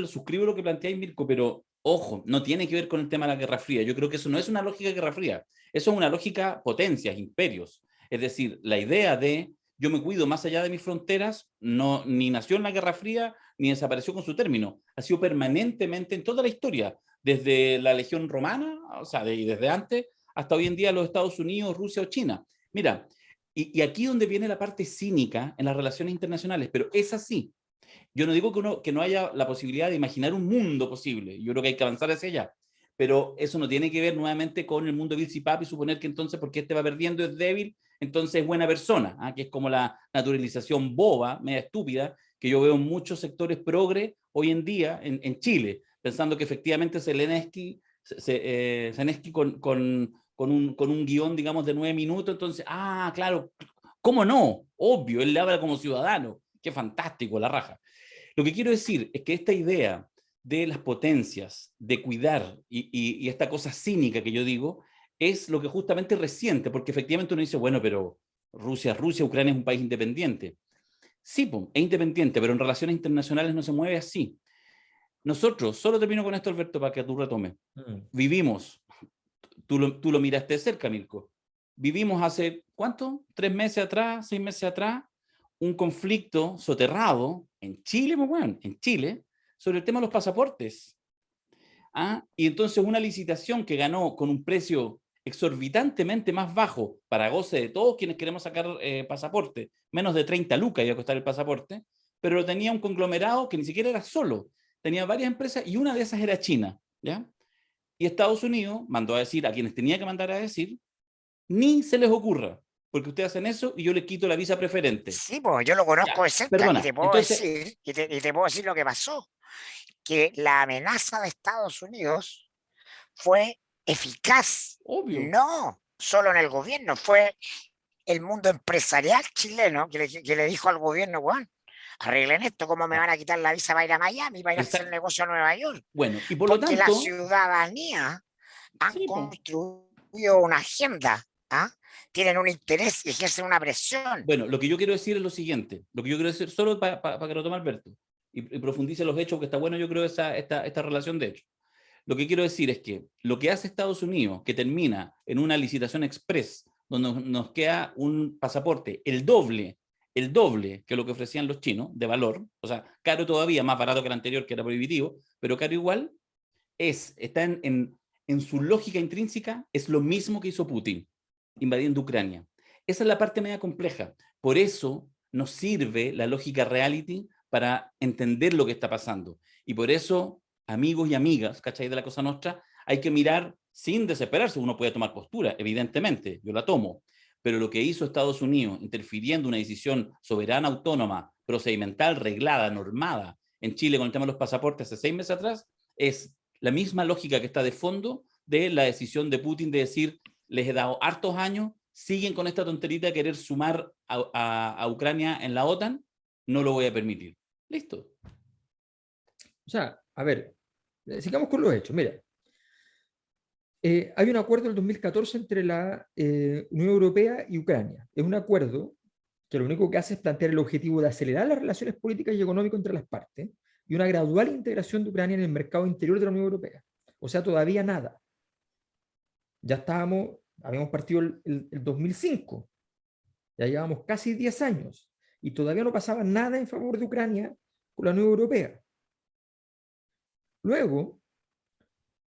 suscribo lo que planteáis, Mirko, pero ojo, no tiene que ver con el tema de la Guerra Fría. Yo creo que eso no es una lógica de Guerra Fría, eso es una lógica potencias, imperios. Es decir, la idea de yo me cuido más allá de mis fronteras, no, ni nació en la Guerra Fría, ni desapareció con su término. Ha sido permanentemente en toda la historia, desde la Legión Romana, o sea, desde antes, hasta hoy en día los Estados Unidos, Rusia o China. Mira, Y aquí donde viene la parte cínica en las relaciones internacionales, pero es así. Yo no digo que no haya la posibilidad de imaginar un mundo posible, yo creo que hay que avanzar hacia allá, pero eso no tiene que ver nuevamente con el mundo Bills y Papi, suponer que entonces porque este va perdiendo es débil, entonces es buena persona, que es como la naturalización boba, media estúpida, que yo veo en muchos sectores progre hoy en día en Chile, pensando que efectivamente Zelensky con un guión, digamos, de 9 minutos, entonces, claro, ¿cómo no? Obvio, él le habla como ciudadano, qué fantástico, la raja. Lo que quiero decir es que esta idea de las potencias, de cuidar y esta cosa cínica que yo digo, es lo que justamente resiente, porque efectivamente uno dice, bueno, pero Rusia es Rusia, Ucrania es un país independiente. Sí, es independiente, pero en relaciones internacionales no se mueve así. Nosotros, solo termino con esto, Alberto, para que tú retomes. Vivimos, tú lo miraste de cerca, Mirko, vivimos hace, ¿cuánto? 3 meses atrás, 6 meses atrás, un conflicto soterrado en Chile, bueno, en Chile, sobre el tema de los pasaportes. Y entonces una licitación que ganó con un precio exorbitantemente más bajo para goce de todos quienes queremos sacar pasaporte, menos de 30 lucas iba a costar el pasaporte, pero lo tenía un conglomerado que ni siquiera era solo, tenía varias empresas y una de esas era China, ¿ya? Y Estados Unidos mandó a decir a quienes tenía que mandar a decir, ni se les ocurra, porque ustedes hacen eso y yo les quito la visa preferente. Sí, pues yo lo conozco de cerca Perdona, y te puedo entonces, decir, y te puedo decir lo que pasó, que la amenaza de Estados Unidos fue eficaz, obvio. no solo en el gobierno, fue el mundo empresarial chileno que le dijo al gobierno, bueno, arreglen esto, ¿cómo me van a quitar la visa para ir a Miami, para ir a hacer negocio a Nueva York? Bueno, y por lo Porque la tanto, ciudadanía han sí, construido una agenda, tienen un interés y ejercen una presión. bueno, lo que yo quiero decir es lo siguiente, lo que yo quiero decir, solo para que lo tome Alberto, y profundice los hechos, que está bueno yo creo esta relación de hechos. Lo que quiero decir es que lo que hace Estados Unidos, que termina en una licitación express, donde nos queda un pasaporte el doble que lo que ofrecían los chinos, de valor, o sea, caro todavía, más barato que el anterior, que era prohibitivo, pero caro igual, está en su lógica intrínseca, es lo mismo que hizo Putin, invadiendo Ucrania. Esa es la parte media compleja. Por eso nos sirve la lógica reality para entender lo que está pasando. Y por eso, amigos y amigas, ¿cachai? De la Cosa Nostra, hay que mirar sin desesperarse. Uno puede tomar postura, evidentemente, yo la tomo. Pero lo que hizo Estados Unidos, interfiriendo en una decisión soberana, autónoma, procedimental, reglada, normada, en Chile con el tema de los pasaportes hace 6 meses atrás, es la misma lógica que está de fondo de la decisión de Putin de decir, les he dado hartos años, siguen con esta tonterita de querer sumar a Ucrania en la OTAN, no lo voy a permitir. Listo. O sea, a ver, sigamos con los hechos. Mira, hay un acuerdo del 2014 entre la Unión Europea y Ucrania. Es un acuerdo que lo único que hace es plantear el objetivo de acelerar las relaciones políticas y económicas entre las partes y una gradual integración de Ucrania en el mercado interior de la Unión Europea. O sea, todavía nada. Ya habíamos partido el 2005, ya llevamos casi 10 años y todavía no pasaba nada en favor de Ucrania con la Unión Europea. Luego,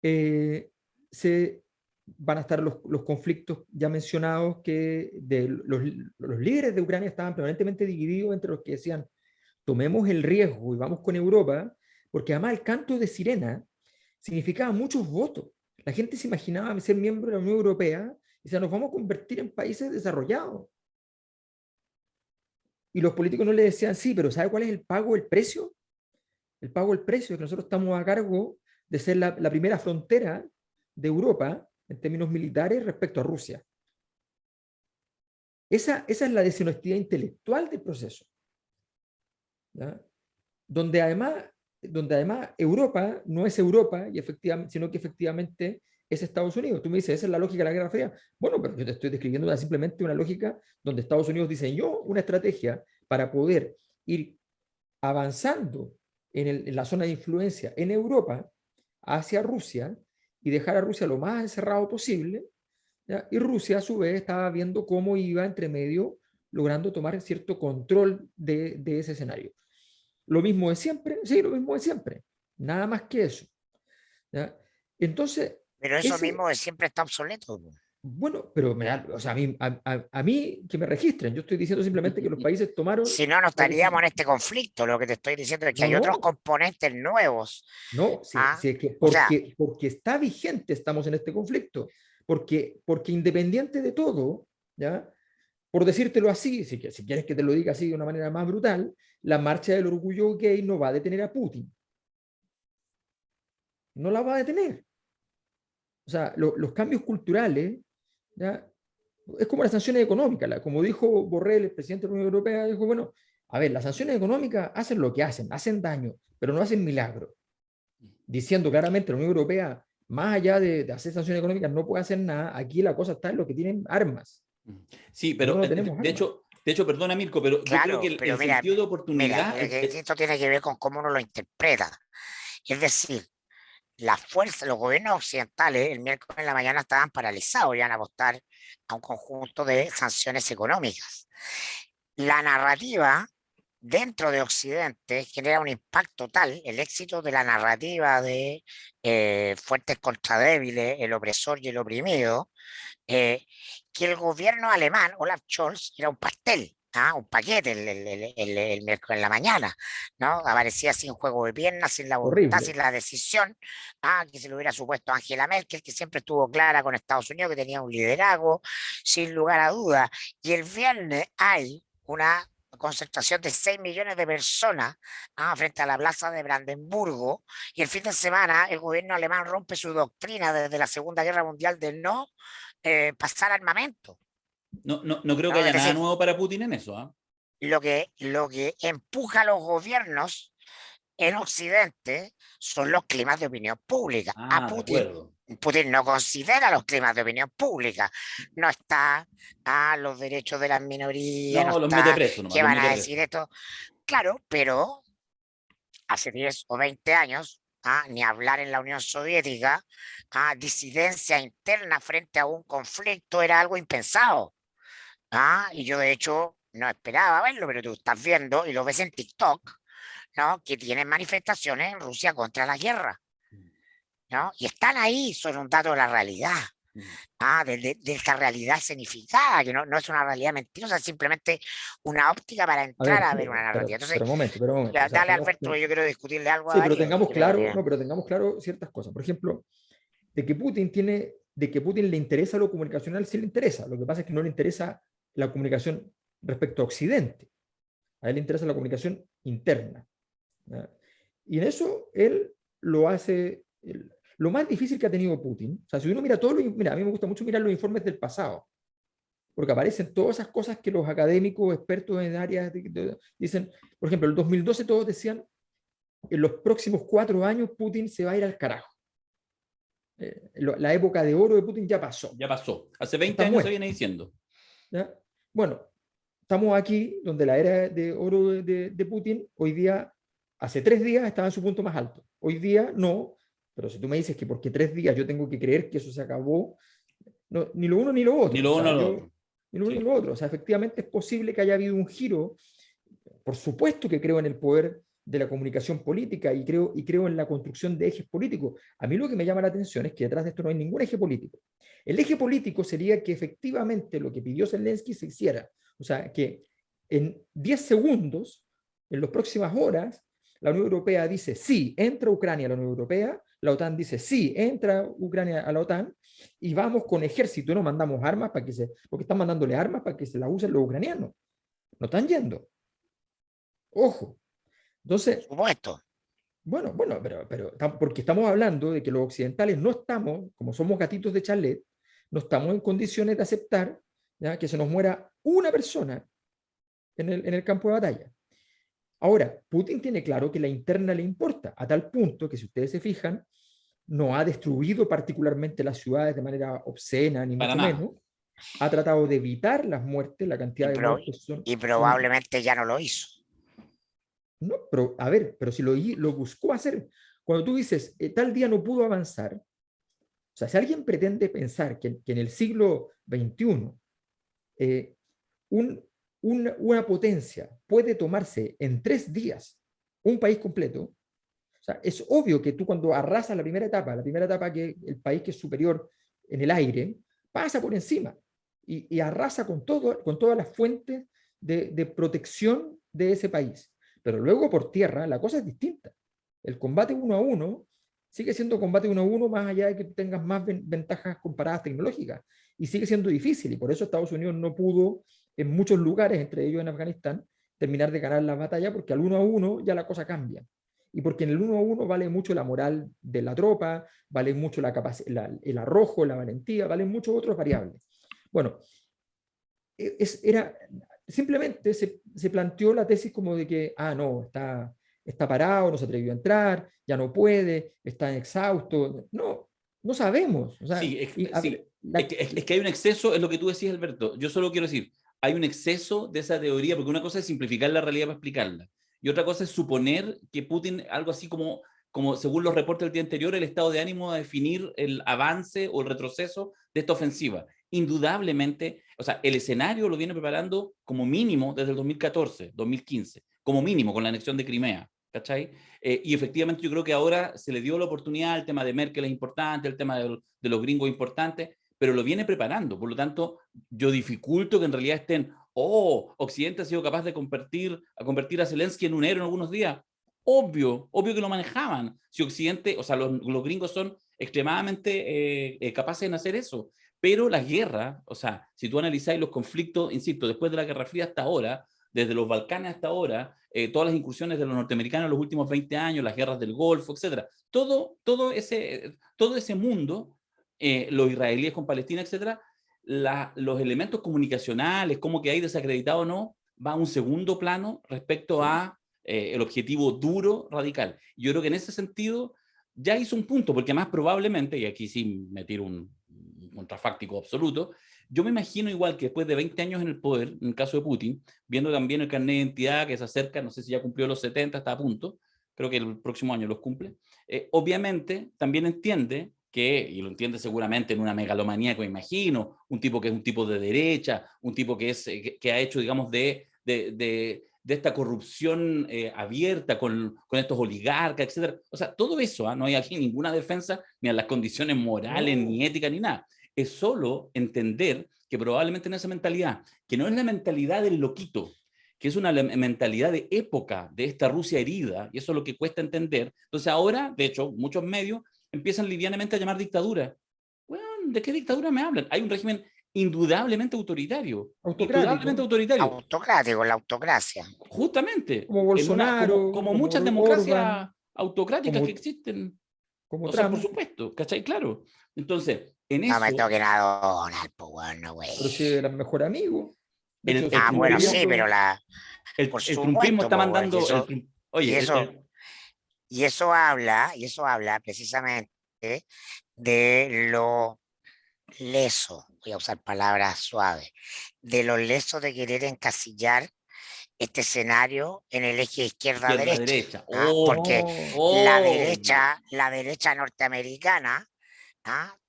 se van a estar los conflictos ya mencionados que los líderes de Ucrania estaban permanentemente divididos entre los que decían tomemos el riesgo y vamos con Europa, porque además el canto de sirena significaba muchos votos. La gente se imaginaba ser miembro de la Unión Europea y decía, nos vamos a convertir en países desarrollados. Y los políticos no le decían, sí, pero ¿sabe cuál es el pago, el precio? El pago, el precio es que nosotros estamos a cargo de ser la primera frontera de Europa en términos militares respecto a Rusia. Esa es la deshonestidad intelectual del proceso. ¿Ya? Donde además Europa no es Europa, sino que efectivamente es Estados Unidos. Tú me dices, esa es la lógica de la Guerra Fría. Bueno, pero yo te estoy describiendo simplemente una lógica donde Estados Unidos diseñó una estrategia para poder ir avanzando en la zona de influencia en Europa hacia Rusia y dejar a Rusia lo más encerrado posible, ¿ya? Y Rusia a su vez estaba viendo cómo iba entre medio logrando tomar cierto control de ese escenario. Lo mismo de siempre, sí, lo mismo de siempre, nada más que eso, ¿ya? Entonces, pero eso mismo de siempre está obsoleto. Bueno, pero o sea, a mí que me registren. Yo estoy diciendo simplemente que los países tomaron Si no, no la estaríamos decisión. en este conflicto. Lo que te estoy diciendo es que No, hay otros no, componentes nuevos. no, ¿Ah? si es que O sea, porque está vigente estamos en este conflicto. Porque independiente de todo, ¿ya? Por decírtelo así, si quieres que te lo diga así de una manera más brutal, la marcha del orgullo gay no va a detener a Putin. No la va a detener. O sea, los cambios culturales, ¿ya? Es como las sanciones económicas. Como dijo Borrell, el presidente de la Unión Europea, dijo, bueno, a ver, las sanciones económicas hacen lo que hacen daño, pero no hacen milagro. Diciendo claramente la Unión Europea, más allá de hacer sanciones económicas, no puede hacer nada. Aquí la cosa está en los que tienen armas. Sí, Nosotros pero no tenemos armas. de hecho, perdona Mirko, pero yo creo que claro, pero el mira, sentido de mira, oportunidad esto tiene que ver con cómo uno lo interpreta. Es decir, las fuerzas, los gobiernos occidentales el miércoles en la mañana estaban paralizados, iban a apostar a un conjunto de sanciones económicas. La narrativa dentro de Occidente genera un impacto tal, el éxito de la narrativa de fuertes contra débiles, el opresor y el oprimido, eh, que el gobierno alemán, Olaf Scholz, era un pastel. Un paquete el miércoles en la mañana, ¿no? Aparecía sin juego de piernas, sin la voluntad, sin Horrible. la decisión, que se lo hubiera supuesto Angela Merkel, que siempre estuvo clara con Estados Unidos, que tenía un liderazgo, sin lugar a dudas. Y el viernes hay una concentración de 6 millones de personas frente a la plaza de Brandenburgo, y el fin de semana el gobierno alemán rompe su doctrina desde la Segunda Guerra Mundial de no pasar armamento. no creo que ¿No? haya Es nada decir, nuevo para Putin en eso. ¿Ah? lo que empuja a los gobiernos en Occidente son los climas de opinión pública. A De acuerdo. Putin no considera los climas de opinión pública, no está a los derechos de las minorías, no No, los mete está preso nomás, que los van mete a decir preso. esto. Claro, pero hace 10 o 20 años, ni hablar en la Unión Soviética, disidencia interna frente a un conflicto era algo impensado. Y yo de hecho no esperaba verlo, pero tú estás viendo y lo ves en TikTok, ¿no? Que tienen manifestaciones en Rusia contra la guerra, ¿no? Y están ahí, son un dato de la realidad, de esta realidad escenificada, que no es una realidad mentirosa, es simplemente una óptica para A entrar ver, a ver una narrativa. Entonces, pero un momento. O sea, dale Alberto, yo quiero discutirle algo a sí, pero Darío, que tengamos creo claro, que... no, pero tengamos claro ciertas cosas. Por ejemplo, de que Putin le interesa lo comunicacional, sí le interesa. Lo que pasa es que no le interesa la comunicación respecto a Occidente. A él le interesa la comunicación interna. ¿Ya? Y en eso él lo hace. Lo más difícil que ha tenido Putin, o sea, si uno mira todo, mira, a mí me gusta mucho mirar los informes del pasado, porque aparecen todas esas cosas que los académicos, expertos en áreas, dicen, por ejemplo, en el 2012 todos decían, en los próximos 4 años Putin se va a ir al carajo. La época de oro de Putin ya pasó. Ya pasó. Hace 20 Está años se muerto. viene diciendo. ¿Ya? Bueno, estamos aquí donde la era de oro de Putin hoy día, hace 3 días estaba en su punto más alto. Hoy día no, pero si tú me dices que porque 3 días yo tengo que creer que eso se acabó, no, ni lo uno ni lo otro. Ni lo O uno sea, ni lo otro. ni lo uno Sí. ni lo otro. O sea, efectivamente es posible que haya habido un giro. Por supuesto que creo en el poder de la comunicación política y creo en la construcción de ejes políticos. A mí lo que me llama la atención es que detrás de esto no hay ningún eje político. El eje político sería que efectivamente lo que pidió Zelensky se hiciera. O sea, que en 10 segundos, en las próximas horas, la Unión Europea dice sí, entra Ucrania a la Unión Europea, la OTAN dice sí, entra Ucrania a la OTAN, y vamos con ejército, no mandamos armas porque están mandándole armas para que se las usen los ucranianos. No están yendo. Ojo. Entonces, Supuesto. bueno, pero porque estamos hablando de que los occidentales no estamos, como somos gatitos de chalet, no estamos en condiciones de aceptar, ¿ya?, que se nos muera una persona en el campo de batalla. Ahora, Putin tiene claro que la interna le importa, a tal punto que si ustedes se fijan, no ha destruido particularmente las ciudades de manera obscena, ni Para mucho nada. menos. Ha tratado de evitar las muertes, la cantidad de muertes Y son probablemente ya no lo hizo. no, pero a ver, pero si lo buscó hacer, cuando tú dices tal día no pudo avanzar, o sea, si alguien pretende pensar que en el siglo XXI un, una potencia puede tomarse en 3 días un país completo, o sea, es obvio que tú cuando arrasas la primera etapa que el país que es superior en el aire, pasa por encima y arrasa con todas las fuentes de protección de ese país. Pero luego por tierra la cosa es distinta. El combate 1 a 1 sigue siendo combate 1 a 1 más allá de que tengas más ventajas comparadas tecnológicas. Y sigue siendo difícil, y por eso Estados Unidos no pudo en muchos lugares, entre ellos en Afganistán, terminar de ganar la batalla, porque al 1 a 1 ya la cosa cambia. Y porque en el 1 a 1 vale mucho la moral de la tropa, vale mucho el arrojo, la valentía, valen muchos otros variables. Bueno, simplemente se planteó la tesis como de que, no, está parado, no se atrevió a entrar, ya no puede, está exhausto. No sabemos. O sea, Sí, es que hay un exceso, es lo que tú decías, Alberto. Yo solo quiero decir, hay un exceso de esa teoría, porque una cosa es simplificar la realidad para explicarla, y otra cosa es suponer que Putin, algo así como según los reportes del día anterior, el estado de ánimo a definir el avance o el retroceso de esta ofensiva. Indudablemente, o sea, el escenario lo viene preparando como mínimo desde el 2014, 2015, como mínimo con la anexión de Crimea, ¿cachai? Y efectivamente yo creo que ahora se le dio la oportunidad, el tema de Merkel es importante, el tema de los gringos es importante, pero lo viene preparando. Por lo tanto, yo dificulto que en realidad estén, Occidente ha sido capaz de convertir a Zelensky en un héroe en algunos días. Obvio que lo manejaban. Si Occidente, o sea, los gringos son extremadamente capaces de hacer eso. Pero las guerras, o sea, si tú analizáis los conflictos, insisto, después de la Guerra Fría hasta ahora, desde los Balcanes hasta ahora, todas las incursiones de los norteamericanos en los últimos 20 años, las guerras del Golfo, etcétera, todo ese mundo, los israelíes con Palestina, etcétera, los elementos comunicacionales, cómo que hay desacreditado o no, va a un segundo plano respecto a el objetivo duro, radical. Yo creo que en ese sentido ya hizo un punto, porque más probablemente, y aquí sí me tiro un contrafáctico absoluto, yo me imagino igual que después de 20 años en el poder, en el caso de Putin, viendo también el carnet de identidad que se acerca, no sé si ya cumplió los 70, está a punto, creo que el próximo año los cumple, obviamente también entiende que, y lo entiende seguramente en una megalomanía que me imagino, un tipo que es un tipo de derecha, un tipo que, que ha hecho, digamos, de esta corrupción abierta con estos oligarcas, etcétera. O sea, todo eso, no hay aquí ninguna defensa ni a las condiciones morales, ni éticas, ni nada. Es solo entender que probablemente en esa mentalidad, que no es la mentalidad del loquito, que es una mentalidad de época de esta Rusia herida, y eso es lo que cuesta entender. Entonces ahora, de hecho, muchos medios empiezan livianamente a llamar dictadura. Bueno, ¿de qué dictadura me hablan? Hay un régimen indudablemente autoritario. Indudablemente autoritario. Autocrático, la autocracia. Justamente. Como Bolsonaro, como muchas democracias Orban, autocráticas que existen. Como o sea, Trump. por supuesto, ¿cachai? Claro. Entonces, en eso... No me toquen a Donald, pues bueno, güey. Pero si era el mejor amigo. Bueno, sí, pero el por trumpismo supuesto, está mandando... Y eso habla precisamente de lo leso, voy a usar palabras suaves, de lo leso de querer encasillar este escenario en el eje izquierda-derecha. Porque la derecha norteamericana,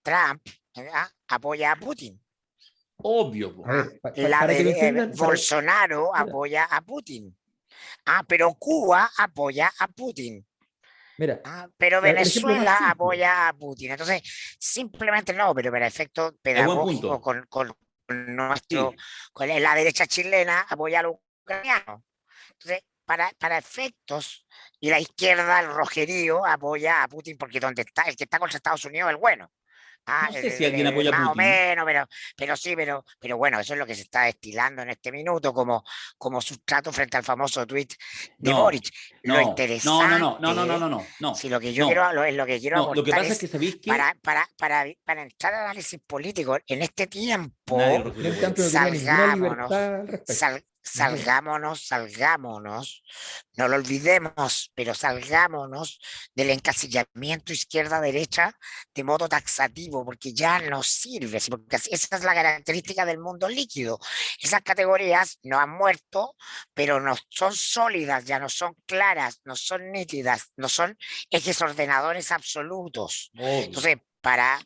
Trump, apoya a Putin. Obvio. Bolsonaro apoya a Putin. Pero Cuba apoya a Putin. Mira, pero Venezuela apoya a Putin. Entonces, simplemente no, pero para efectos pedagógicos con la derecha chilena apoya a los ucranianos. Entonces, para efectos, y la izquierda, el rojerío, apoya a Putin porque donde está, el que está contra Estados Unidos es el bueno. No sé si alguien apoya a Putin. Más o menos, pero sí, pero bueno, eso es lo que se está destilando en este minuto como sustrato frente al famoso tweet de Boric. Lo interesante. No. Si lo que yo quiero aportar lo que pasa es que sabéis que para entrar al análisis político en este tiempo, salgámonos, no lo olvidemos, pero salgámonos del encasillamiento izquierda-derecha de modo taxativo, porque ya no sirve, porque esa es la característica del mundo líquido. Esas categorías no han muerto, pero no son sólidas, ya no son claras, no son nítidas, no son ejes ordenadores absolutos. Entonces, para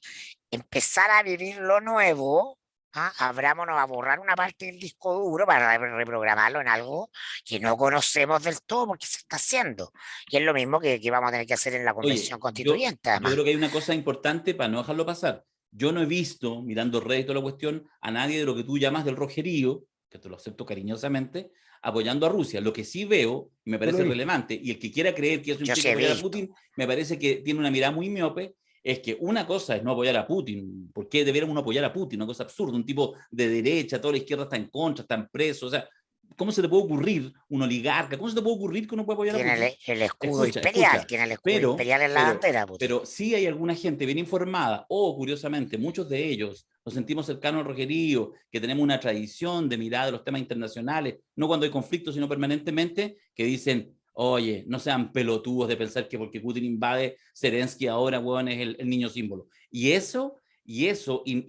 empezar a vivir lo nuevo, abrámonos a borrar una parte del disco duro para reprogramarlo en algo que no conocemos del todo porque se está haciendo. Y es lo mismo que vamos a tener que hacer en la convención constituyente. Yo creo que hay una cosa importante para no dejarlo pasar. Yo no he visto, mirando redes y toda la cuestión, a nadie de lo que tú llamas del rojerío, que te lo acepto cariñosamente, apoyando a Rusia. Lo que sí veo, y me parece relevante, y el que quiera creer que eso implica apoyar a Putin, me parece que tiene una mirada muy miope, es que una cosa es no apoyar a Putin. ¿Por qué debiéramos apoyar a Putin? Una cosa absurda, un tipo de derecha, toda la izquierda está en contra, están presos, o sea, ¿cómo se te puede ocurrir un oligarca? ¿Cómo se te puede ocurrir que uno puede apoyar a Putin? Tiene el escudo imperial, tiene el escudo imperial en la bandera, Putin. Pero sí hay alguna gente bien informada, o curiosamente, muchos de ellos nos sentimos cercanos al rojerío, que tenemos una tradición de mirada de los temas internacionales, no cuando hay conflictos, sino permanentemente, que dicen, oye, no sean pelotudos de pensar que porque Putin invade Zelensky ahora, weón, es el niño símbolo. Y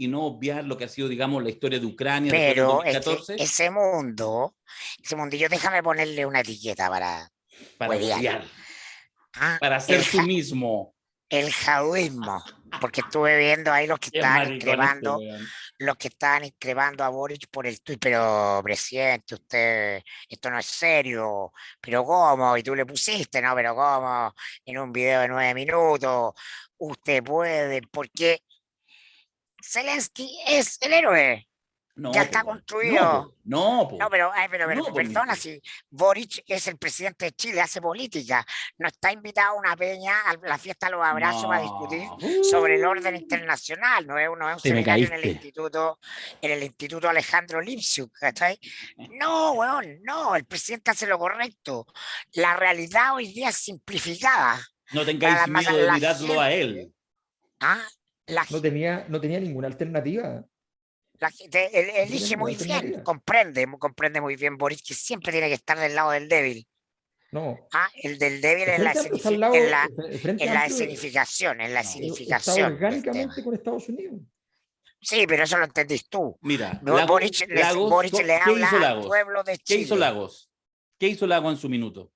no obviar lo que ha sido, digamos, la historia de Ucrania después del Pero 2014. Es que ese mundillo, déjame ponerle una etiqueta para huevear, ¿ah? Para ser tú mismo. El jaduismo, porque estuve viendo ahí los que estaban increpando a Boric por el tuit, pero presidente, usted, esto no es serio, pero ¿cómo? Y tú le pusiste, ¿no? Pero ¿cómo? En un video de 9 minutos, usted puede, porque Zelensky es el héroe. No, ya está construido. No, pero perdona, si Boric es el presidente de Chile, hace política, no está invitado a una peña, a la fiesta de los abrazos, a discutir sobre el orden internacional, no es un seminario en el instituto Alejandro Lipsius, ¿cachai? No, weón, no, el presidente hace lo correcto. La realidad hoy día es simplificada. No tengáis miedo de mirarlo a él. No tenía ninguna alternativa. La gente elige muy bien, comprende muy bien Boris que siempre tiene que estar del lado del débil. No. El del débil en la escenificación, Está orgánicamente con Estados Unidos. Sí, pero eso lo entendís tú. Mira, Boric le habla al pueblo de Chile. ¿Qué hizo Lagos? ¿Qué hizo Lagos en su minuto?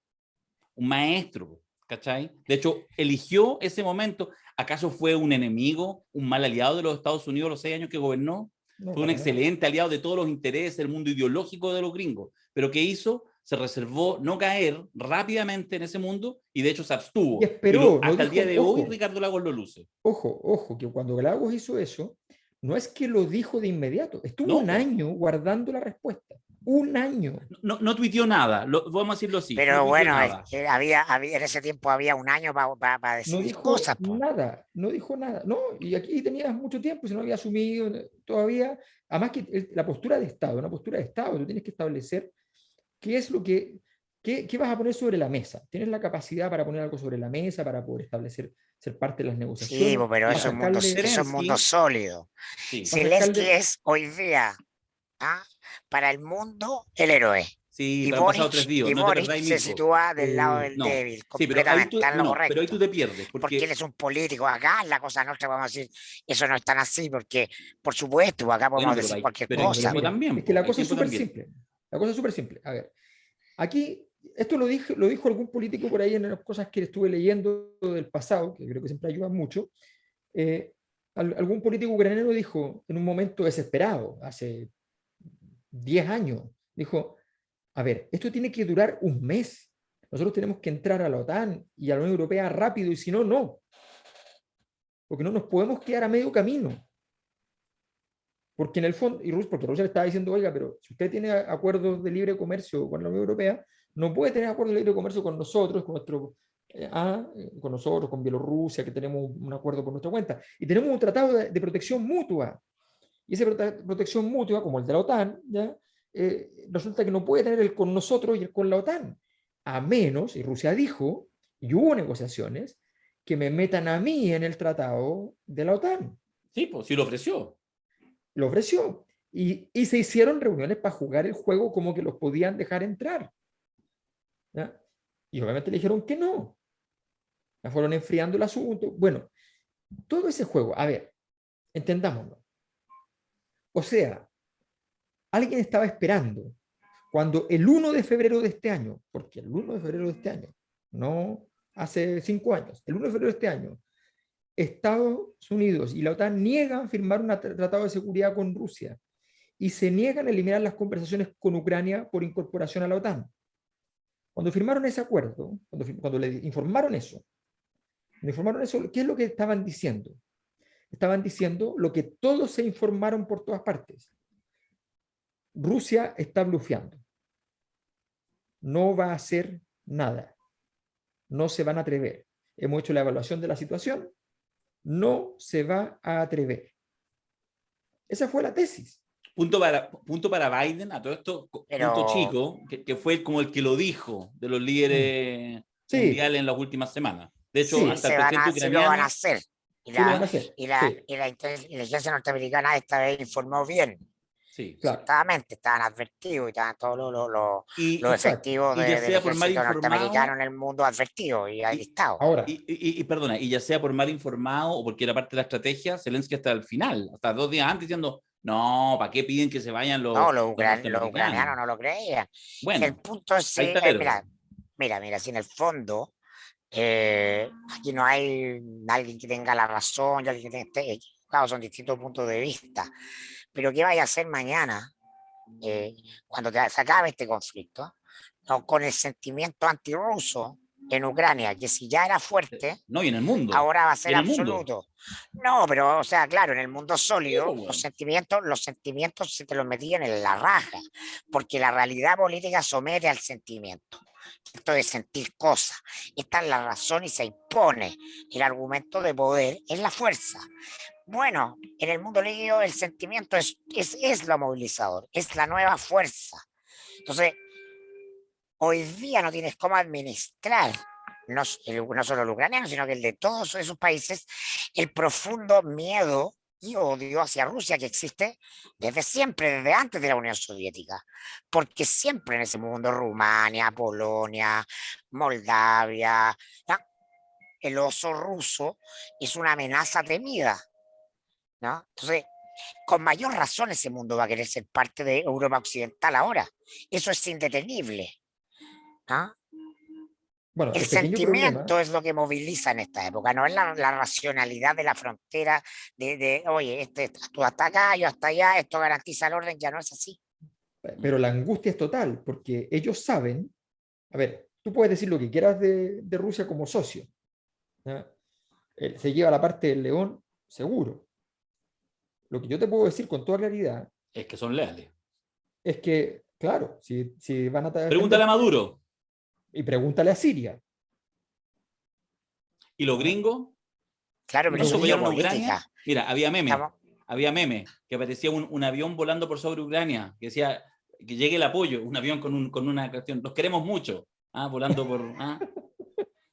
Un maestro, ¿cachai? De hecho, eligió ese momento. ¿Acaso fue un enemigo, un mal aliado de los Estados Unidos los 6 años que gobernó? No, fue un excelente aliado de todos los intereses del mundo ideológico de los gringos. Pero ¿qué hizo? Se reservó no caer rápidamente en ese mundo y de hecho se abstuvo. Y esperó. Hasta el día de hoy Ricardo Lagos lo luce. Ojo, que cuando Lagos hizo eso, no es que lo dijo de inmediato. Estuvo un año guardando la respuesta. Un año. No tuiteó nada, vamos a decirlo así. Pero bueno, en ese tiempo había un año para decir cosas. No dijo nada. No, y aquí tenías mucho tiempo, si no había asumido todavía. Además que la postura de Estado, una postura de Estado, tú tienes que establecer qué es lo qué vas a poner sobre la mesa. Tienes la capacidad para poner algo sobre la mesa, para poder establecer, ser parte de las negociaciones. Sí, pero eso es un mundo sólido. Sí. Zelensky es hoy día para el mundo el héroe. Sí, y Boric, 3 días, no Boric se sitúa del lado del débil, completamente. Pero ahí tú te pierdes. Porque él es un político. Acá la cosa nuestra, vamos a decir, eso no es tan así, porque, por supuesto, acá podemos decir cualquier cosa. Es que la cosa es súper simple. La cosa es súper simple. A ver, aquí, esto lo dijo algún político por ahí en las cosas que estuve leyendo del pasado, que creo que siempre ayudan mucho. Algún político ucraniano dijo en un momento desesperado, hace 10 años, dijo, a ver, esto tiene que durar un mes. Nosotros tenemos que entrar a la OTAN y a la Unión Europea rápido, y si no, no. Porque no nos podemos quedar a medio camino. Porque en el fondo, porque Rusia le estaba diciendo, oiga, pero si usted tiene acuerdos de libre comercio con la Unión Europea, no puede tener acuerdos de libre comercio con nosotros, con nosotros, con Bielorrusia, que tenemos un acuerdo por nuestra cuenta. Y tenemos un tratado de protección mutua. Y esa protección mutua, como el de la OTAN, ¿ya? Resulta que no puede tener el con nosotros y el con la OTAN, a menos, y Rusia dijo, y hubo negociaciones, que me metan a mí en el tratado de la OTAN. Sí, pues sí lo ofreció. Lo ofreció. Y se hicieron reuniones para jugar el juego como que los podían dejar entrar. ¿Ya? Y obviamente le dijeron que no. Ya fueron enfriando el asunto. Bueno, todo ese juego, a ver, entendámoslo. O sea, alguien estaba esperando cuando el 1 de febrero de este año, porque el 1 de febrero de este año, no hace 5 años, el 1 de febrero de este año, Estados Unidos y la OTAN niegan firmar un tratado de seguridad con Rusia y se niegan a eliminar las conversaciones con Ucrania por incorporación a la OTAN. Cuando firmaron ese acuerdo, cuando le informaron eso, ¿qué es lo que estaban diciendo? estaban diciendo lo que todos se informaron por todas partes. Rusia está blufeando. No va a hacer nada. No se van a atrever. Hemos hecho la evaluación de la situación. No se va a atrever. Esa fue la tesis. Punto para Biden, a todo esto, Pero- punto chico, que fue como el que lo dijo de los líderes Sí. mundiales en las últimas semanas. De hecho, Sí. hasta el sí lo van presidente a hacer. Y Sí lo van a la, hacer. y la, Sí, y la inteligencia norteamericana esta vez informó bien. sí. claro. Exactamente, estaban advertidos y estaban todos los Y, Exacto. efectivos y ya del sea por mal ejército norteamericano informado, en el mundo advertidos y alistados. Ahora, perdona, y ya sea por mal informado o porque era parte de la estrategia, Zelensky hasta el final, hasta 2 días antes, diciendo, no, ¿para qué piden que se vayan No, los los ucranianos norteamericanos? no lo creían. El Bueno, punto es, ahí está el error. mira, si en el fondo aquí no hay nadie que tenga la razón y alguien que esté equivocado, son distintos puntos de vista. Pero ¿qué vaya a hacer mañana cuando se acabe este conflicto? No, con el sentimiento antirruso en Ucrania, que si ya era fuerte, No, y en el mundo. ahora va a Y ser en el mundo. absoluto. No, pero, o sea, claro, en el mundo Sí, sólido, pues, los sentimientos se te los metían en la raja, porque la realidad política somete al sentimiento. Esto de sentir cosas. Esta es la razón y se impone. El argumento de poder es la fuerza. Bueno, en el mundo líquido el sentimiento es lo movilizador, es la nueva fuerza. Entonces, hoy día no tienes cómo administrar, no solo el ucraniano, sino que el de todos esos países, el profundo miedo y odio hacia Rusia que existe desde siempre, desde antes de la Unión Soviética. Porque siempre en ese mundo, Rumania, Polonia, Moldavia, ¿no? El oso ruso es una amenaza temida, ¿no? Entonces, con mayor razón ese mundo va a querer ser parte de Europa Occidental ahora. Eso es indetenible, ¿no? bueno, El el pequeño problema, sentimiento es lo que moviliza en esta época, no es la racionalidad de la frontera oye, tú hasta acá, yo hasta allá, esto garantiza el orden, ya no es así. pero la angustia es total, porque ellos saben, a ver, tú puedes decir lo que quieras de Rusia como socio, ¿ya? Se lleva la parte del león seguro. Lo que yo te puedo decir con toda claridad Es que son leales. es que, claro, si van a Pregúntale a defenderte, Maduro. y pregúntale a Siria. ¿Y los ¿Ya? gringos? Claro, Y pero ¿No los se eso es gringos, apoyaron a Ucrania? geopolítica. Mira, Estamos, había meme, que aparecía un avión volando por sobre Ucrania, que decía que llegue el apoyo, un avión con una cuestión, los queremos mucho, volando por...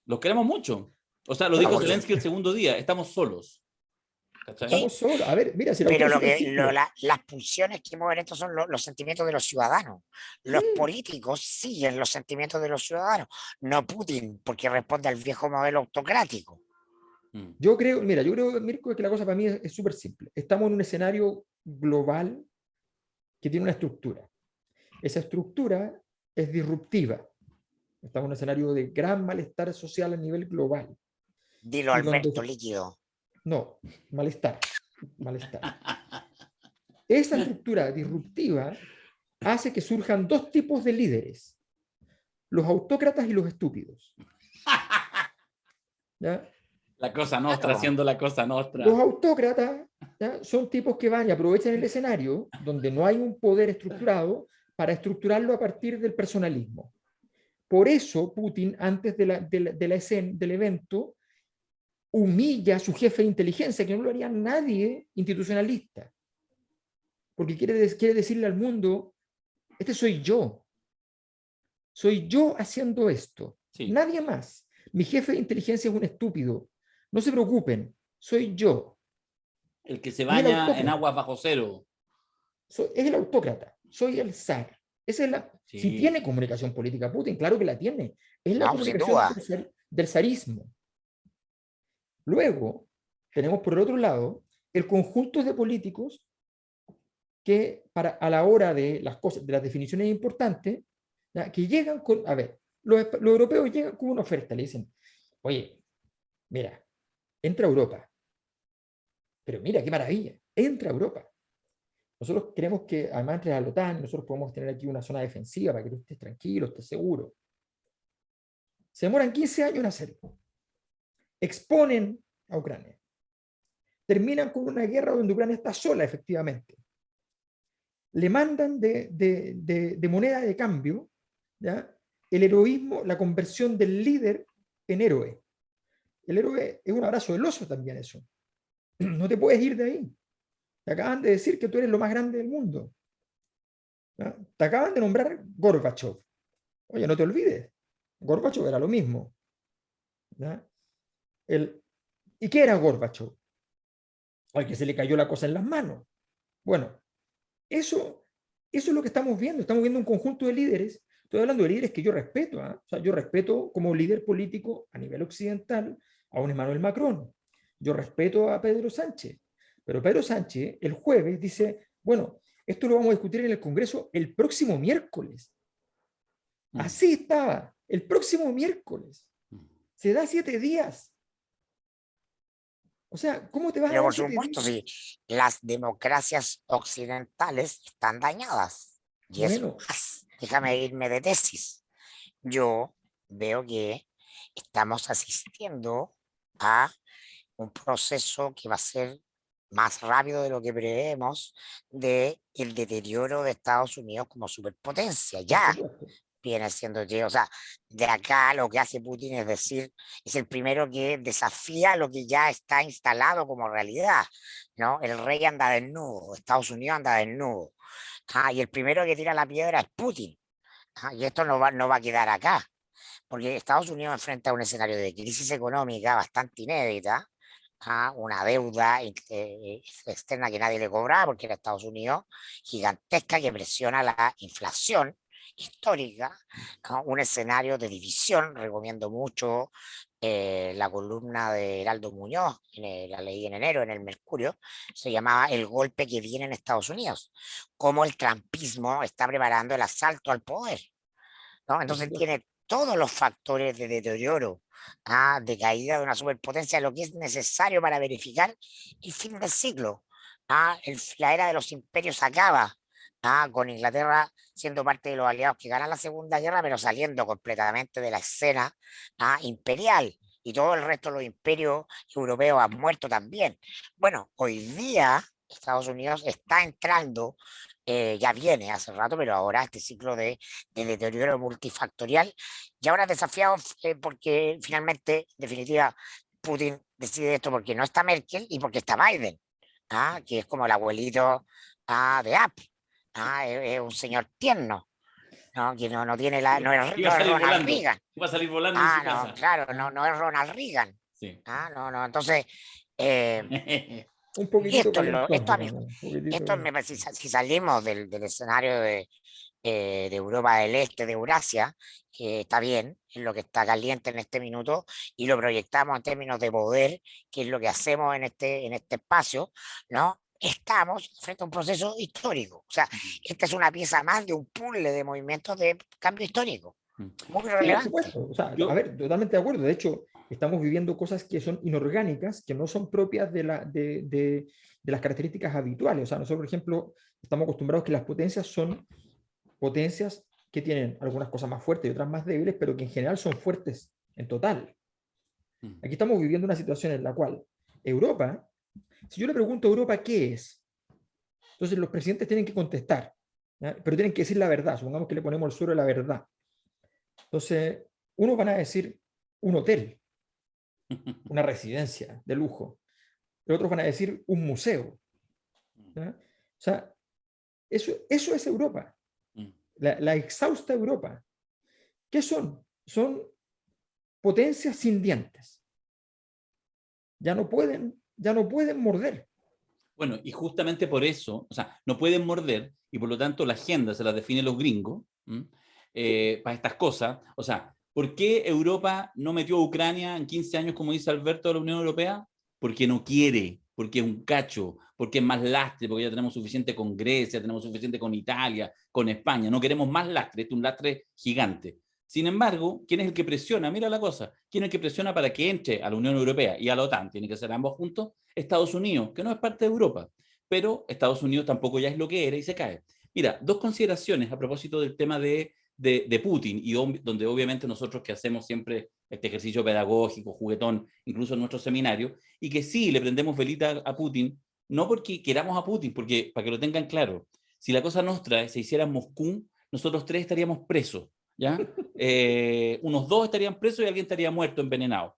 los queremos mucho. O sea, lo bueno, dijo porque, Zelensky el segundo día, estamos solos. ¿Cachai? estamos solos. A ver, mira, si la pero cuestión es súper simple. las pulsiones que mueven esto son los sentimientos de los ciudadanos. Los Sí, políticos siguen los sentimientos de los ciudadanos, no Putin, porque responde al viejo modelo autocrático. Mm. yo creo, mira, yo creo, Mirko, que la cosa para mí es súper simple. Estamos en un escenario global que tiene una estructura. Esa estructura es disruptiva. Estamos en un escenario de gran malestar social a nivel global. Dilo, Y Alberto, donde, líquido. no, malestar, malestar. Esa estructura disruptiva hace que surjan dos tipos de líderes, los autócratas y los estúpidos. ¿Ya? La cosa nostra, Claro. haciendo la cosa nostra. Los autócratas, ¿ya?, son tipos que van y aprovechan el escenario donde no hay un poder estructurado para estructurarlo a partir del personalismo. Por eso Putin, antes de la escena, del evento, humilla a su jefe de inteligencia, que no lo haría nadie institucionalista. Porque quiere decirle al mundo, este soy yo. Soy yo haciendo esto. Sí. Nadie más. Mi jefe de inteligencia es un estúpido. No se preocupen, soy yo. El que se Y el baña en autócrata. aguas bajo cero. Es el autócrata, soy el zar. Esa es Sí. Si tiene comunicación política Putin, claro que la tiene. Es la No, sin comunicación duda. del zarismo. Luego, tenemos por el otro lado el conjunto de políticos que a la hora de las cosas, de las definiciones importantes, ¿ya?, que llegan con, a ver, los europeos llegan con una oferta, le dicen, oye, mira, entra a Europa, pero mira qué maravilla, entra a Europa. Nosotros queremos que además entre a la OTAN, nosotros podemos tener aquí una zona defensiva para que tú estés tranquilo, estés seguro. Se demoran 15 años en hacerlo. Exponen a Ucrania. terminan con una guerra donde Ucrania está sola, efectivamente. Le mandan de moneda de cambio, ¿ya?, el heroísmo, la conversión del líder en héroe. El héroe es un abrazo del oso también eso. No te puedes ir de ahí. Te acaban de decir que tú eres lo más grande del mundo. ¿Ya? Te acaban de nombrar Gorbachev. Oye, no te olvides. Gorbachev era lo mismo. ¿Ya? ¿Y qué era Gorbachev? Al que se le cayó la cosa en las manos. Bueno, eso es lo que estamos viendo. Estamos viendo un conjunto de líderes. Estoy hablando de líderes que yo respeto. ¿Eh? O sea, yo respeto como líder político a nivel occidental a un Emmanuel Macron. Yo respeto a Pedro Sánchez. Pero Pedro Sánchez el jueves dice, bueno, esto lo vamos a discutir en el Congreso el próximo miércoles. Así estaba, el próximo miércoles. Se da 7 días. O sea, ¿cómo te vas a Pero dar por 7 supuesto, días? sí, las democracias occidentales están dañadas. Y es Bueno, más, déjame irme de tesis. Yo veo que estamos asistiendo a un proceso que va a ser más rápido de lo que preveemos de el deterioro de Estados Unidos como superpotencia. por Ya supuesto. viene siendo que, o sea, de acá lo que hace Putin es decir, es el primero que desafía lo que ya está instalado como realidad, ¿no? El rey anda desnudo, Estados Unidos anda desnudo, y el primero que tira la piedra es Putin, y esto no va a quedar acá, porque Estados Unidos enfrenta un escenario de crisis económica bastante inédita, una deuda externa que nadie le cobraba porque era Estados Unidos, gigantesca que presiona la inflación histórica, ¿no? Un escenario de división. Recomiendo mucho la columna de Heraldo Muñoz, la leí en enero en el Mercurio, se llamaba El golpe que viene en Estados Unidos, cómo el trumpismo está preparando el asalto al poder, ¿no? Por Entonces supuesto. tiene todos los factores de deterioro, de caída de una superpotencia, lo que es necesario para verificar el fin del ciclo. La era de los imperios acaba, con Inglaterra siendo parte de los aliados que ganan la Segunda Guerra, pero saliendo completamente de la escena imperial. Y todo el resto de los imperios europeos han muerto también. Bueno, hoy día Estados Unidos está entrando, ya viene hace rato, pero ahora este ciclo de deterioro multifactorial, y ahora desafiado porque finalmente, en definitiva, Putin decide esto porque no está Merkel y porque está Biden, que es como el abuelito de Apple, es un señor tierno, ¿no? Que no tiene Iba a no es salir Ronald volando, Reagan, iba a salir volando de su no, casa. claro, no es Ronald Reagan, Sí. no, entonces, eh, Un poquitito calentón, esto a mí, digamos. Un poquitito. esto si salimos del escenario de Europa del Este, de Eurasia, que está bien, es lo que está caliente en este minuto, y lo proyectamos en términos de poder, que es lo que hacemos en este espacio, ¿no? Estamos frente a un proceso histórico. O sea, esta es una pieza más de un puzzle de movimientos de cambio histórico, muy Sí, por relevante. supuesto. O sea, a Yo, ver, totalmente de acuerdo. De hecho, estamos viviendo cosas que son inorgánicas, que no son propias de las características habituales. O sea, nosotros, por ejemplo, estamos acostumbrados que las potencias son potencias que tienen algunas cosas más fuertes y otras más débiles, pero que en general son fuertes en total. Aquí estamos viviendo una situación en la cual Europa, si yo le pregunto a Europa qué es, entonces los presidentes tienen que contestar, ¿ya? Pero tienen que decir la verdad. Supongamos que le ponemos el suelo de la verdad. Entonces, unos van a decir un hotel, una residencia de lujo, pero otros van a decir un museo. ¿Ya? O sea, eso es Europa, la exhausta Europa. ¿Qué son? Son potencias sin dientes. Ya no pueden morder. bueno, y justamente por eso, o sea, no pueden morder y por lo tanto la agenda se la definen los gringos para estas cosas. O sea, ¿por qué Europa no metió a Ucrania en 15 años, como dice Alberto, de la Unión Europea? Porque no quiere, porque es un cacho, porque es más lastre, porque ya tenemos suficiente con Grecia, tenemos suficiente con Italia, con España, no queremos más lastre, este es un lastre gigante. Sin embargo, ¿quién es el que presiona? Mira la cosa, ¿quién es el que presiona para que entre a la Unión Europea y a la OTAN? Tiene que ser ambos juntos. Estados Unidos, que no es parte de Europa, pero Estados Unidos tampoco ya es lo que era y se cae. Mira, dos consideraciones a propósito del tema de de Putin, y donde obviamente nosotros que hacemos siempre este ejercicio pedagógico, juguetón, incluso en nuestro seminario, y que sí le prendemos velita a Putin, no porque queramos a Putin, porque para que lo tengan claro, si la cosa nostra se hiciera en Moscú, nosotros 3 estaríamos presos, ¿ya? Unos 2 estarían presos y alguien estaría muerto, envenenado.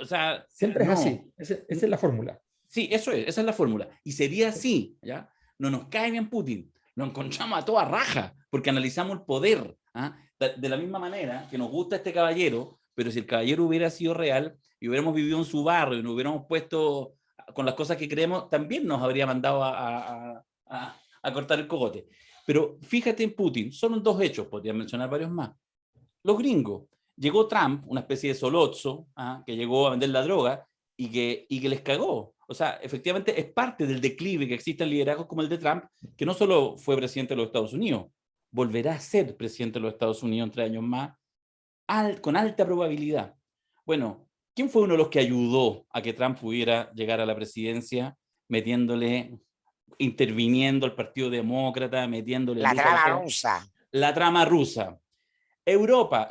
O sea, Siempre es así, no. esa es la fórmula. Sí, eso es, esa es la fórmula. Y sería así, ¿ya? No nos cae bien Putin, lo encontramos a toda raja, porque analizamos el poder. ¿Ah? De la misma manera que nos gusta este caballero, pero si el caballero hubiera sido real y hubiéramos vivido en su barrio y nos hubiéramos puesto con las cosas que creemos, también nos habría mandado a cortar el cogote. Pero fíjate en Putin, son 2 hechos, podría mencionar varios más. Los gringos. Llegó Trump, una especie de Solozzo, que llegó a vender la droga y que les cagó. O sea, efectivamente es parte del declive que existe en liderazgos como el de Trump, que no solo fue presidente de los Estados Unidos, volverá a ser presidente de los Estados Unidos en 3 años más, con alta probabilidad. Bueno, ¿quién fue uno de los que ayudó a que Trump pudiera llegar a la presidencia metiéndole, interviniendo al Partido Demócrata, metiéndole La luz al trama tema? rusa. La trama rusa. Europa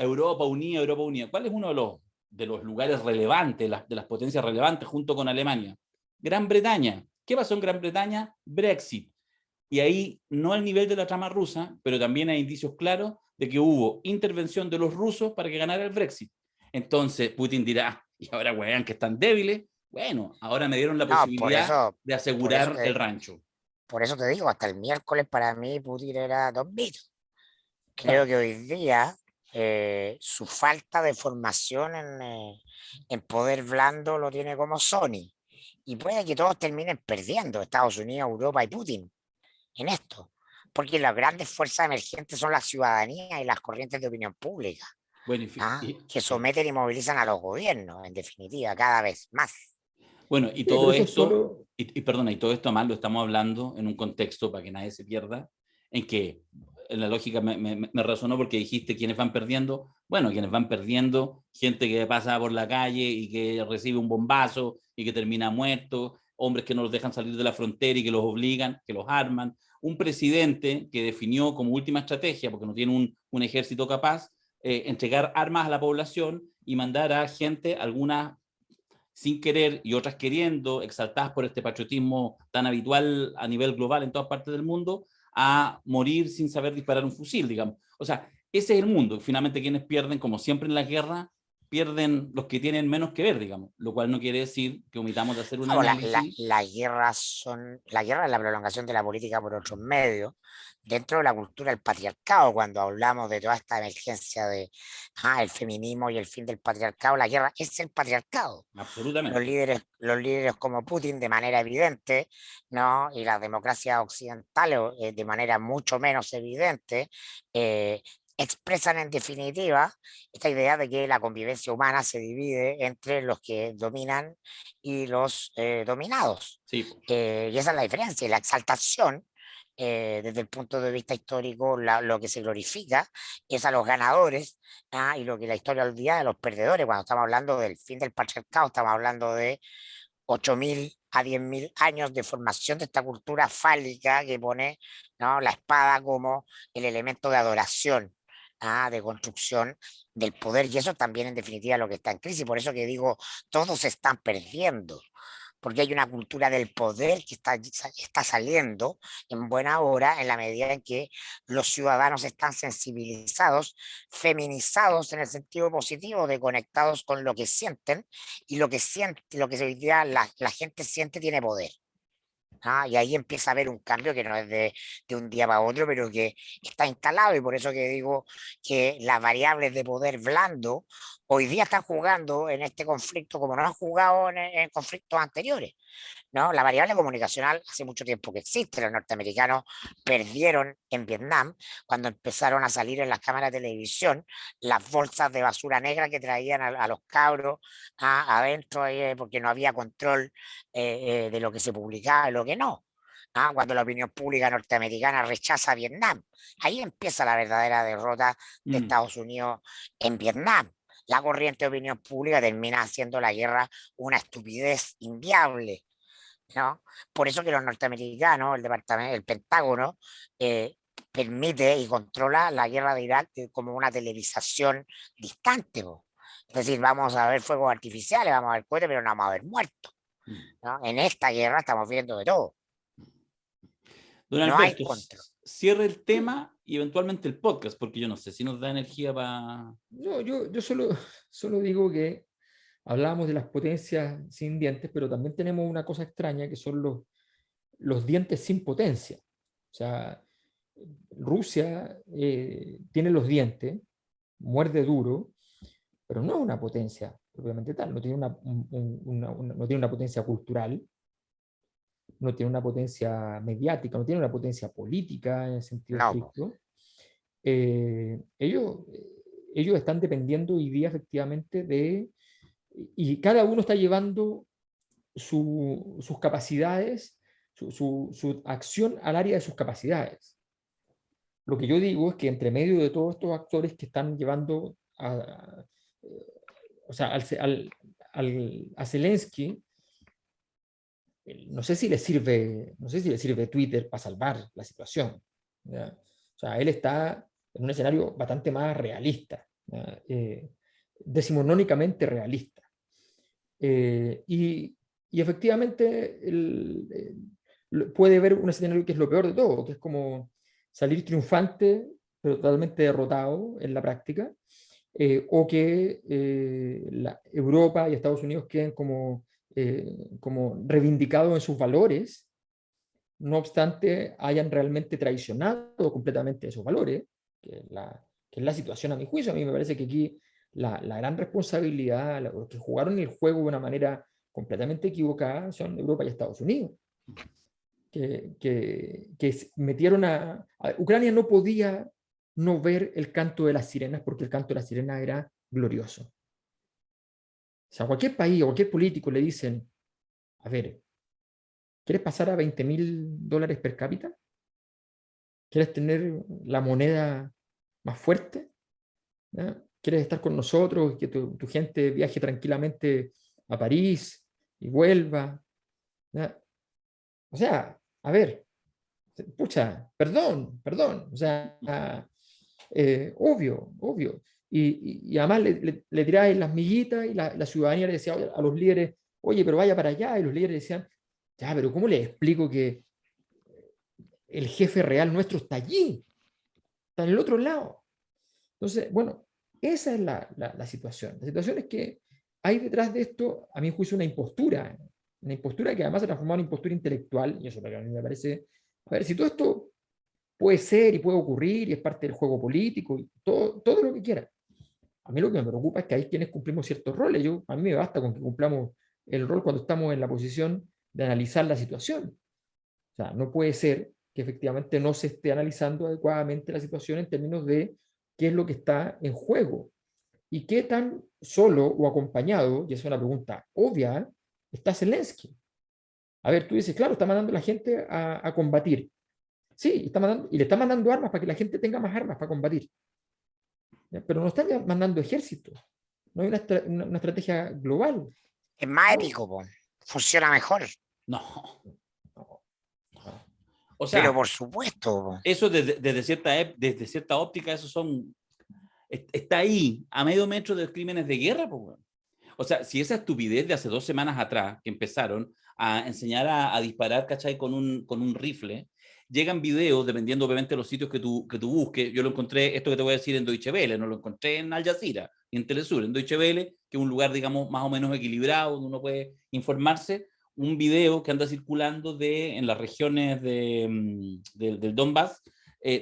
unida, Europa unida. ¿Cuál es uno de los lugares relevantes, de las potencias relevantes junto con Alemania? Gran Bretaña. ¿Qué pasó en Gran Bretaña? Brexit. Y ahí no al nivel de la trama rusa, pero también hay indicios claros de que hubo intervención de los rusos para que ganara el Brexit. Entonces Putin dirá, y ahora weón que están débiles, bueno, ahora me dieron la No, posibilidad de por eso asegurar el rancho. por eso te digo, hasta el miércoles para mí Putin era Don Vito. Creo Claro. que hoy día su falta de formación en poder blando lo tiene como Sony. Y puede que todos terminen perdiendo, Estados Unidos, Europa y Putin, en esto. Porque las grandes fuerzas emergentes son la ciudadanía y las corrientes de opinión pública, Bueno, que sí. someten y movilizan a los gobiernos, en definitiva, cada vez más. Bueno, y Sí, pero todo eso esto, solo, perdona, y todo esto más lo estamos hablando en un contexto, para que nadie se pierda, en que en la lógica me resonó porque dijiste quiénes van perdiendo. Bueno, quienes van perdiendo, gente que pasa por la calle y que recibe un bombazo y que termina muerto, hombres que no los dejan salir de la frontera y que los obligan, que los arman, un presidente que definió como última estrategia, porque no tiene un ejército capaz, entregar armas a la población y mandar a gente, algunas sin querer y otras queriendo, exaltadas por este patriotismo tan habitual a nivel global en todas partes del mundo, a morir sin saber disparar un fusil, digamos. O sea, ese es el mundo. Finalmente, quienes pierden, como siempre en la guerra, pierden los que tienen menos que ver, digamos, lo cual no quiere decir que omitamos de hacer un Vamos, análisis. la guerra es la prolongación de la política por otros medios, dentro de la cultura del patriarcado, cuando hablamos de toda esta emergencia de el feminismo y el fin del patriarcado, la guerra es el patriarcado. Absolutamente. Los líderes como Putin de manera evidente, ¿no? Y las democracias occidentales de manera mucho menos evidente, eh, expresan en definitiva esta idea de que la convivencia humana se divide entre los que dominan y los dominados. Sí. Y esa es la diferencia, y la exaltación. Desde el punto de vista histórico, lo que se glorifica es a los ganadores, y lo que la historia olvida de los perdedores. Cuando estamos hablando del fin del patriarcado, estamos hablando de 8.000 a 10.000 años de formación de esta cultura fálica que pone, ¿no?, la espada como el elemento de adoración, de construcción del poder, y eso también en definitiva es lo que está en crisis. Por eso que digo, todos se están perdiendo, porque hay una cultura del poder que está saliendo en buena hora en la medida en que los ciudadanos están sensibilizados, feminizados en el sentido positivo, de conectados con lo que sienten, y lo que hoy día la gente siente tiene poder. Y ahí empieza a haber un cambio que no es de un día para otro, pero que está instalado, y por eso que digo que las variables de poder blando hoy día están jugando en este conflicto como no han jugado en conflictos anteriores, ¿no? La variable comunicacional hace mucho tiempo que existe. Los norteamericanos perdieron en Vietnam cuando empezaron a salir en las cámaras de televisión las bolsas de basura negra que traían a los cabros adentro, porque no había control de lo que se publicaba y lo que no. Cuando la opinión pública norteamericana rechaza a Vietnam, ahí empieza la verdadera derrota de Estados Unidos en Vietnam. La corriente de opinión pública termina haciendo la guerra una estupidez inviable, ¿no? Por eso que los norteamericanos, el Pentágono, permite y controla la guerra de Irak como una televisación distante, po. Es decir, vamos a ver fuegos artificiales, vamos a ver cohetes, pero no vamos a ver muertos, ¿no? En esta guerra estamos viendo de todo. Don No hay Alberto, control. cierre el tema y eventualmente el podcast, porque yo no sé si nos da energía para... No, yo solo digo que hablábamos de las potencias sin dientes, pero también tenemos una cosa extraña que son los dientes sin potencia. O sea, Rusia tiene los dientes, muerde duro, pero no es una potencia propiamente tal, no tiene no tiene una potencia cultural, no tiene una potencia mediática, no tiene una potencia política en el sentido No, po. estricto. Ellos están dependiendo hoy día efectivamente y cada uno está llevando sus capacidades, su acción al área de sus capacidades. Lo que yo digo es que entre medio de todos estos actores que están llevando o sea, a Zelensky, no sé si le sirve Twitter para salvar la situación, ¿ya? O sea, él está en un escenario bastante más realista, decimonónicamente realista. Y efectivamente puede ver un escenario que es lo peor de todo, que es como salir triunfante, pero totalmente derrotado en la práctica, o que Europa y Estados Unidos queden como reivindicados en sus valores, no obstante hayan realmente traicionado completamente esos valores, que es la situación a mi juicio. A mí me parece que aquí la gran responsabilidad, los que jugaron el juego de una manera completamente equivocada, son Europa y Estados Unidos, que metieron Ucrania no podía no ver el canto de las sirenas, porque el canto de las sirenas era glorioso. O sea, a cualquier país, a cualquier político le dicen, a ver, ¿quieres pasar a $20,000 per cápita? ¿Quieres tener la moneda más fuerte? ¿Ya? ¿Quieres estar con nosotros? Que tu gente viaje tranquilamente a París y vuelva. ¿Ya? O sea, a ver, pucha, perdón. O sea, obvio. Y además le tiráis las miguitas y la ciudadanía le decía a los líderes, oye, pero vaya para allá. Y los líderes decían, ya, pero ¿cómo les explico que el jefe real nuestro está allí? Está en el otro lado. Entonces, bueno, esa es la situación. La situación es que hay detrás de esto, a mi juicio, una impostura que además se transformó en una impostura intelectual, y eso es lo que a mí me parece. A ver, si todo esto puede ser y puede ocurrir y es parte del juego político y todo lo que quiera. A mí lo que me preocupa es que hay quienes cumplimos ciertos roles. A mí me basta con que cumplamos el rol cuando estamos en la posición de analizar la situación. O sea, no puede ser que efectivamente no se esté analizando adecuadamente la situación en términos de qué es lo que está en juego y qué tan solo o acompañado, y esa es una pregunta obvia, está Zelensky. A ver, tú dices, claro, está mandando a la gente a combatir. Sí, y le está mandando armas para que la gente tenga más armas para combatir. ¿Ya? Pero no está mandando ejércitos. No hay una estrategia global. Es más No, épico, po. Funciona mejor. No. no. O sea, Pero por supuesto, po. eso desde cierta óptica, eso está ahí, a medio metro de crímenes de guerra, pues, bueno. O sea, si esa estupidez de hace 2 semanas atrás, que empezaron a enseñar a disparar, ¿cachai? Con un rifle, llegan videos, dependiendo obviamente de los sitios que tú busques. Yo lo encontré, esto que te voy a decir, en Deutsche Welle, no lo encontré en Al Jazeera, en Telesur, en Deutsche Welle, que es un lugar, digamos, más o menos equilibrado, donde uno puede informarse. Un video que anda circulando en las regiones del Donbass,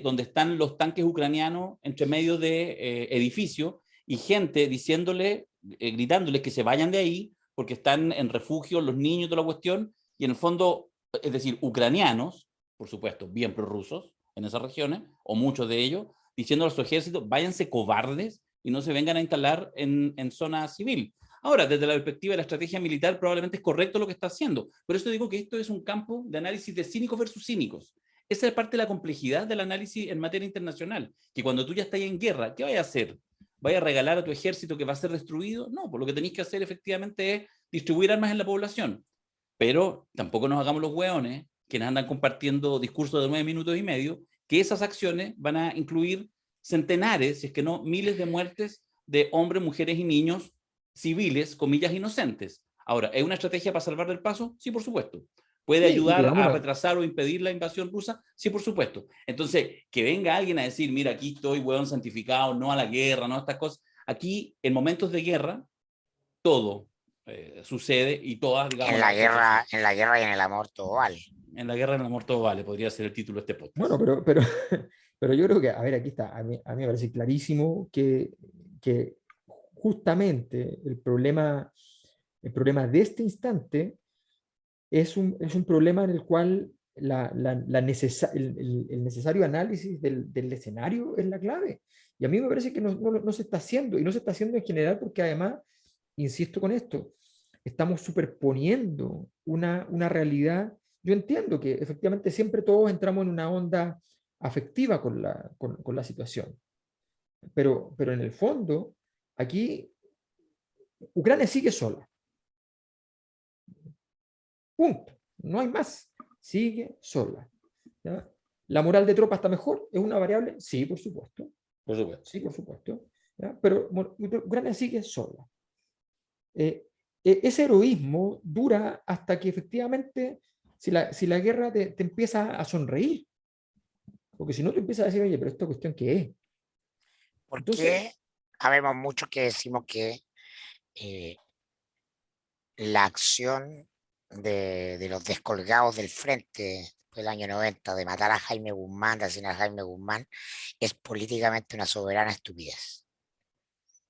donde están los tanques ucranianos entre medio de edificios y gente gritándoles que se vayan de ahí porque están en refugio los niños y toda la cuestión, y en el fondo, es decir, ucranianos, por supuesto, bien prorrusos en esas regiones, o muchos de ellos, diciendo a su ejército, váyanse cobardes y no se vengan a instalar en zona civil. Ahora, desde la perspectiva de la estrategia militar, probablemente es correcto lo que está haciendo. Por eso digo que esto es un campo de análisis de cínicos versus cínicos. Esa es parte de la complejidad del análisis en materia internacional, que cuando tú ya estás en guerra, ¿qué vayas a hacer? ¿Vaya a regalar a tu ejército que va a ser destruido? No, pues lo que tenéis que hacer efectivamente es distribuir armas en la población. Pero tampoco nos hagamos los hueones que nos andan compartiendo discursos de 9 minutos y medio que esas acciones van a incluir centenares, si es que no miles de muertes de hombres, mujeres y niños civiles, comillas, inocentes. Ahora, ¿es una estrategia para salvar el paso? Sí, por supuesto. ¿Puede Sí, ayudar a vámonos. retrasar o impedir la invasión rusa? Sí, por supuesto. Entonces, que venga alguien a decir, mira, aquí estoy, hueón santificado, no a la guerra, no a estas cosas. Aquí, en momentos de guerra, todo sucede y todas, digamos... En la guerra y en el amor todo vale. En la guerra, en el amor, todo vale, podría ser el título de este podcast. Bueno, pero yo creo que, a ver, aquí está, a mí me parece clarísimo que justamente el problema de este instante es un problema en el cual el necesario análisis del escenario es la clave. Y a mí me parece que no se está haciendo, y no se está haciendo en general porque además, insisto con esto, estamos superponiendo una realidad. Yo entiendo que efectivamente siempre todos entramos en una onda afectiva con la situación, pero en el fondo, aquí Ucrania sigue sola. Punto. No hay más. Sigue sola. ¿Ya? ¿La moral de tropa está mejor? ¿Es una variable? Sí, por supuesto. Por supuesto. Sí, por supuesto. ¿Ya? Pero bueno, Ucrania sigue sola. Ese heroísmo dura hasta que efectivamente, si la guerra te empieza a sonreír. Porque si no, te empiezas a decir, oye, pero esta cuestión, ¿qué es? Porque habemos muchos que decimos que la acción de los descolgados del frente del año 90, de matar a Jaime Guzmán, de asesinar a Jaime Guzmán, es políticamente una soberana estupidez.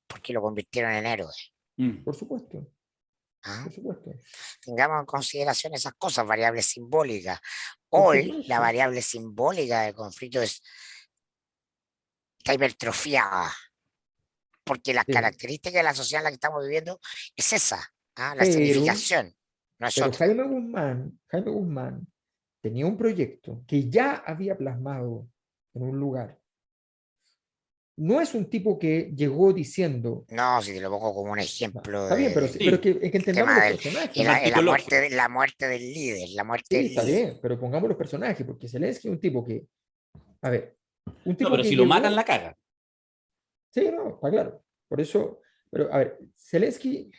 Porque lo convirtieron en héroe. Por supuesto. ¿Ah? Por supuesto. Tengamos en consideración esas cosas, variables simbólicas. Hoy la variable simbólica del conflicto está hipertrofiada, porque las características de la sociedad en la que estamos viviendo es esa, la escenificación. No es pero otra. Jaime Guzmán tenía un proyecto que ya había plasmado en un lugar. No es un tipo que llegó diciendo... No, si te lo pongo como un ejemplo. Está bien, pero es que entendamos los personajes. La muerte del líder, la muerte del está líder. bien, pero pongamos los personajes, porque Zelensky es un tipo que... A ver, un tipo no, pero que si llegó, lo matan, la caga. Sí, no, está claro. Por eso, pero a ver, Zelensky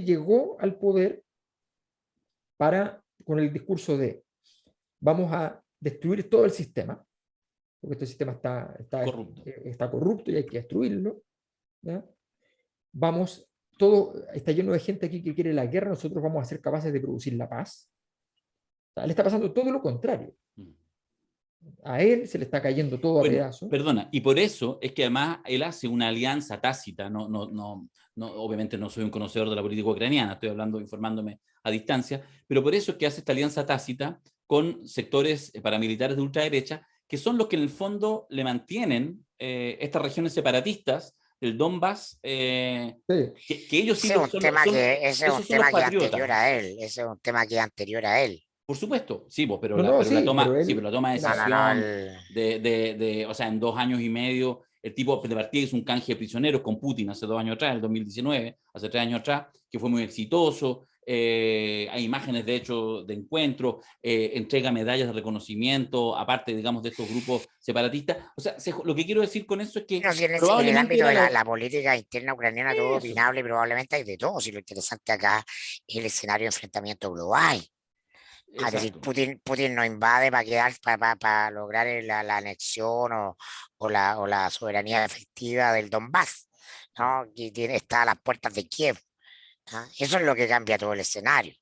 llegó al poder con el discurso de vamos a destruir todo el sistema, porque este sistema está corrupto y hay que destruirlo. ¿Ya? Está lleno de gente aquí que quiere la guerra, nosotros vamos a ser capaces de producir la paz. O sea, le está pasando todo lo contrario. A él se le está cayendo todo a pedazos. Perdona, y por eso es que además él hace una alianza tácita, obviamente no soy un conocedor de la política ucraniana, estoy hablando, informándome a distancia, pero por eso es que hace esta alianza tácita con sectores paramilitares de ultraderecha, que son los que en el fondo le mantienen estas regiones separatistas, el Donbass, que ellos sí son anterior a él, ese es un tema que es anterior a él. Por supuesto, sí, pero la toma de decisión o sea, en 2 años y medio, el tipo de partida hizo un canje de prisioneros con Putin hace 2 años atrás, el 2019, hace 3 años atrás, que fue muy exitoso. Hay imágenes, de hecho, de encuentro, entrega medallas de reconocimiento, aparte, digamos, de estos grupos separatistas. O sea, lo que quiero decir con eso es que... en el ámbito de la política interna ucraniana, todo opinable, probablemente hay de todo. Si lo interesante acá es el escenario de enfrentamiento global. Es decir, Putin no invade para lograr la anexión o la soberanía efectiva del Donbass, ¿no? Y está a las puertas de Kiev. Eso es lo que cambia todo el escenario.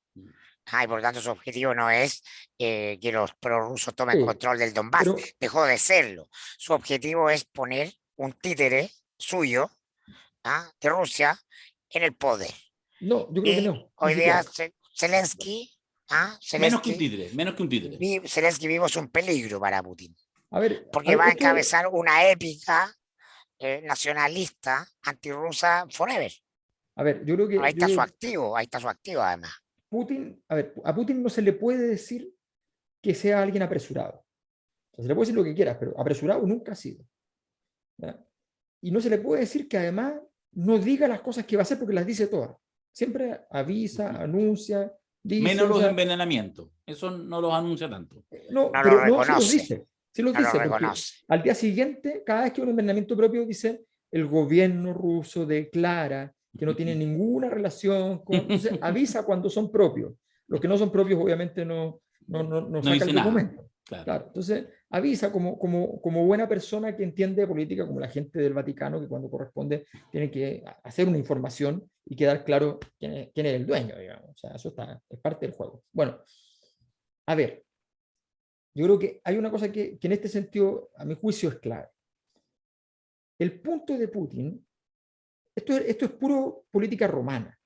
Y por tanto su objetivo no es que los prorrusos tomen control del Donbass, dejó de serlo. Su objetivo es poner un títere suyo de Rusia en el poder. No, yo creo que no. Hoy día Zelensky... menos que un títere. Zelensky vivo es un peligro para Putin. Porque va a encabezar una épica nacionalista antirrusa forever. A ver, yo creo que... Ahí está su activo además. A Putin no se le puede decir que sea alguien apresurado. O sea, se le puede decir lo que quieras, pero apresurado nunca ha sido. ¿Ya? Y no se le puede decir que además no diga las cosas que va a hacer porque las dice todas. Siempre avisa, anuncia, dice... Menos los envenenamientos. Eso no los anuncia tanto. No, pero no se los dice. Sí los no lo dice, porque reconoce. al día siguiente, cada vez que hay un envenenamiento propio, dice el gobierno ruso declara que no tiene ninguna relación con... Entonces avisa cuando son propios. Los que no son propios obviamente no No saca el dice nada. documento. Claro. Claro, entonces avisa como buena persona que entiende de política, como la gente del Vaticano, que cuando corresponde tiene que hacer una información y quedar claro quién es el dueño, digamos. O sea, eso es parte del juego. Bueno, a ver, yo creo que hay una cosa que en este sentido, a mi juicio, es clave. El punto de Putin, esto es puro política romana.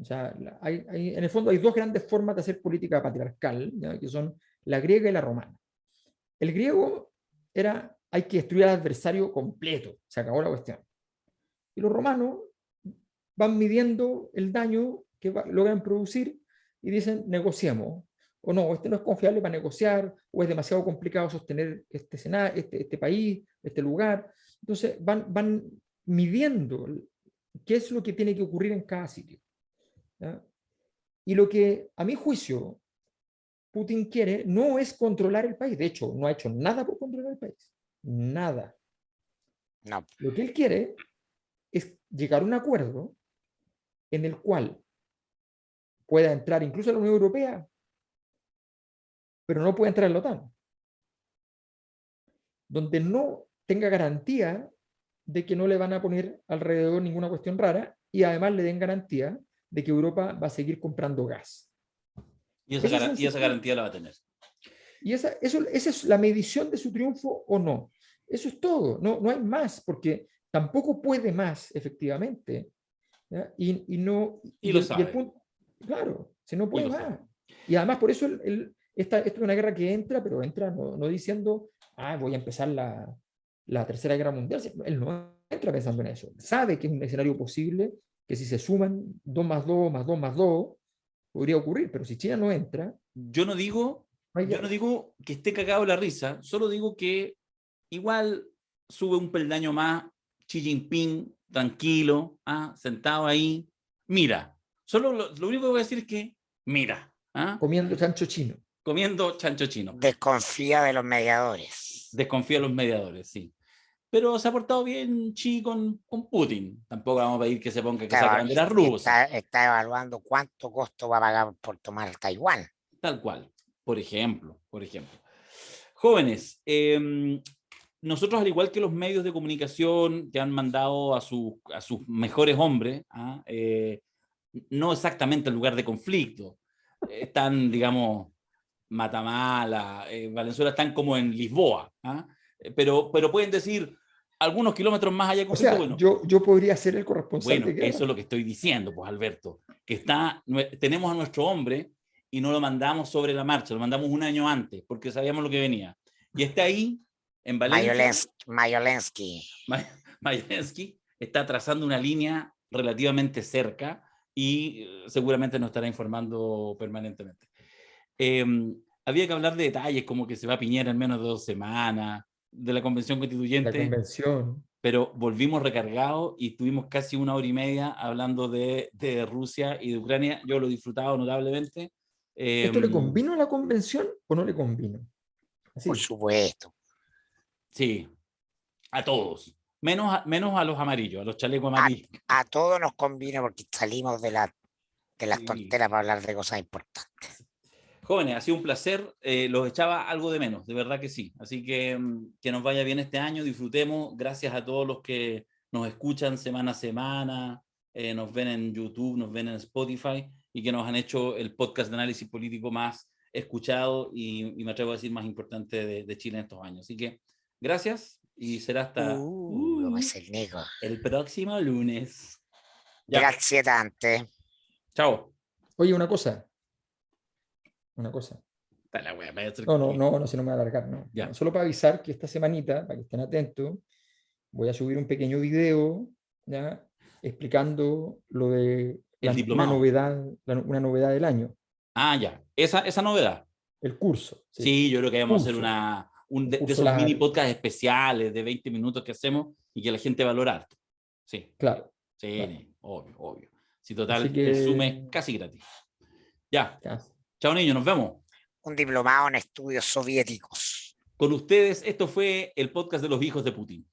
O sea, en el fondo hay dos grandes formas de hacer política patriarcal, ¿ya? Que son la griega y la romana. El griego era, hay que destruir al adversario completo, se acabó la cuestión. Y los romanos van midiendo el daño que logran producir y dicen, negociemos. O no, este no es confiable para negociar, o es demasiado complicado sostener este escenario, este país, este lugar. Entonces van midiendo qué es lo que tiene que ocurrir en cada sitio. ¿Ya? Y lo que, a mi juicio, Putin quiere no es controlar el país. De hecho, no ha hecho nada por controlar el país. Nada. No, Lo que él quiere es llegar a un acuerdo en el cual pueda entrar incluso a la Unión Europea, pero no puede entrar en la OTAN. Donde no tenga garantía de que no le van a poner alrededor ninguna cuestión rara y además le den garantía de que Europa va a seguir comprando gas. Y esa garantía la va a tener. Y esa es la medición de su triunfo o no. Eso es todo, no hay más, porque tampoco puede más, efectivamente. ¿Ya? Y lo Y el sabe. punto, claro, se no Y puede lo más. sabe. Y además por eso esto es una guerra que entra, pero entra no diciendo, voy a empezar la Tercera Guerra Mundial. Él no entra pensando en eso. Sabe que es un escenario posible, que si se suman 2 más 2 más 2 más 2, podría ocurrir, pero si China no entra, Yo no digo que esté cagado la risa, solo digo que igual sube un peldaño más Xi Jinping, tranquilo, sentado ahí, mira. Solo lo único que voy a decir es que mira, comiendo chancho chino. comiendo chancho chino. desconfía de los mediadores. Desconfía de los mediadores, sí. Pero se ha portado bien Xi con Putin. Tampoco vamos a pedir que se ponga que saque banderas rusas. Está evaluando cuánto costo va a pagar por tomar Taiwán. Tal cual, por ejemplo. Jóvenes, nosotros, al igual que los medios de comunicación que han mandado a sus mejores hombres, no exactamente al lugar de conflicto, están, digamos, Matamala, Valenzuela están como en Lisboa, pero pueden decir algunos kilómetros más allá de O conflicto. sea, Bueno, yo podría ser el corresponsal bueno, de guerra. eso es lo que estoy diciendo, pues, Alberto, que tenemos a nuestro hombre y no lo mandamos sobre la marcha, lo mandamos un año antes, porque sabíamos lo que venía. Y está ahí, en Valencia. Mayolensky. Mayolensky está trazando una línea relativamente cerca y seguramente nos estará informando permanentemente. Había que hablar de detalles, como que se va a Piñera en menos de 2 semanas, de la convención constituyente. La convención. Pero volvimos recargados y estuvimos casi 1 hora y media hablando de Rusia y de Ucrania. Yo lo he disfrutado notablemente. ¿Esto le convino a la convención o no le convino? Así. Por supuesto. Sí, a todos. Menos a los amarillos, a los chalecos amarillos. A todos nos conviene porque salimos de las Sí. tonteras para hablar de cosas importantes. Jóvenes, ha sido un placer. Los echaba algo de menos, de verdad que sí. Así que nos vaya bien este año, disfrutemos. Gracias a todos los que nos escuchan semana a semana, nos ven en YouTube, nos ven en Spotify y que nos han hecho el podcast de análisis político más escuchado y me atrevo a decir más importante de Chile en estos años. Así que gracias y será hasta el próximo lunes. Ya. Gracias, Dante. Chao. Oye, una cosa. No, si no me voy a alargar, no. Ya. Solo para avisar que esta semanita, para que estén atentos, voy a subir un pequeño video, ¿ya? Explicando lo de una novedad del año. Ya. Esa novedad. El curso. Sí, yo creo que vamos a hacer de esos mini podcasts especiales de 20 minutos que hacemos y que la gente valora harto. Sí. Claro. Sí, claro. Obvio. Sí, total, el Zoom es casi gratis. Ya. Chao, niños, nos vemos. Un diplomado en estudios soviéticos. Con ustedes, esto fue el podcast de los hijos de Putin.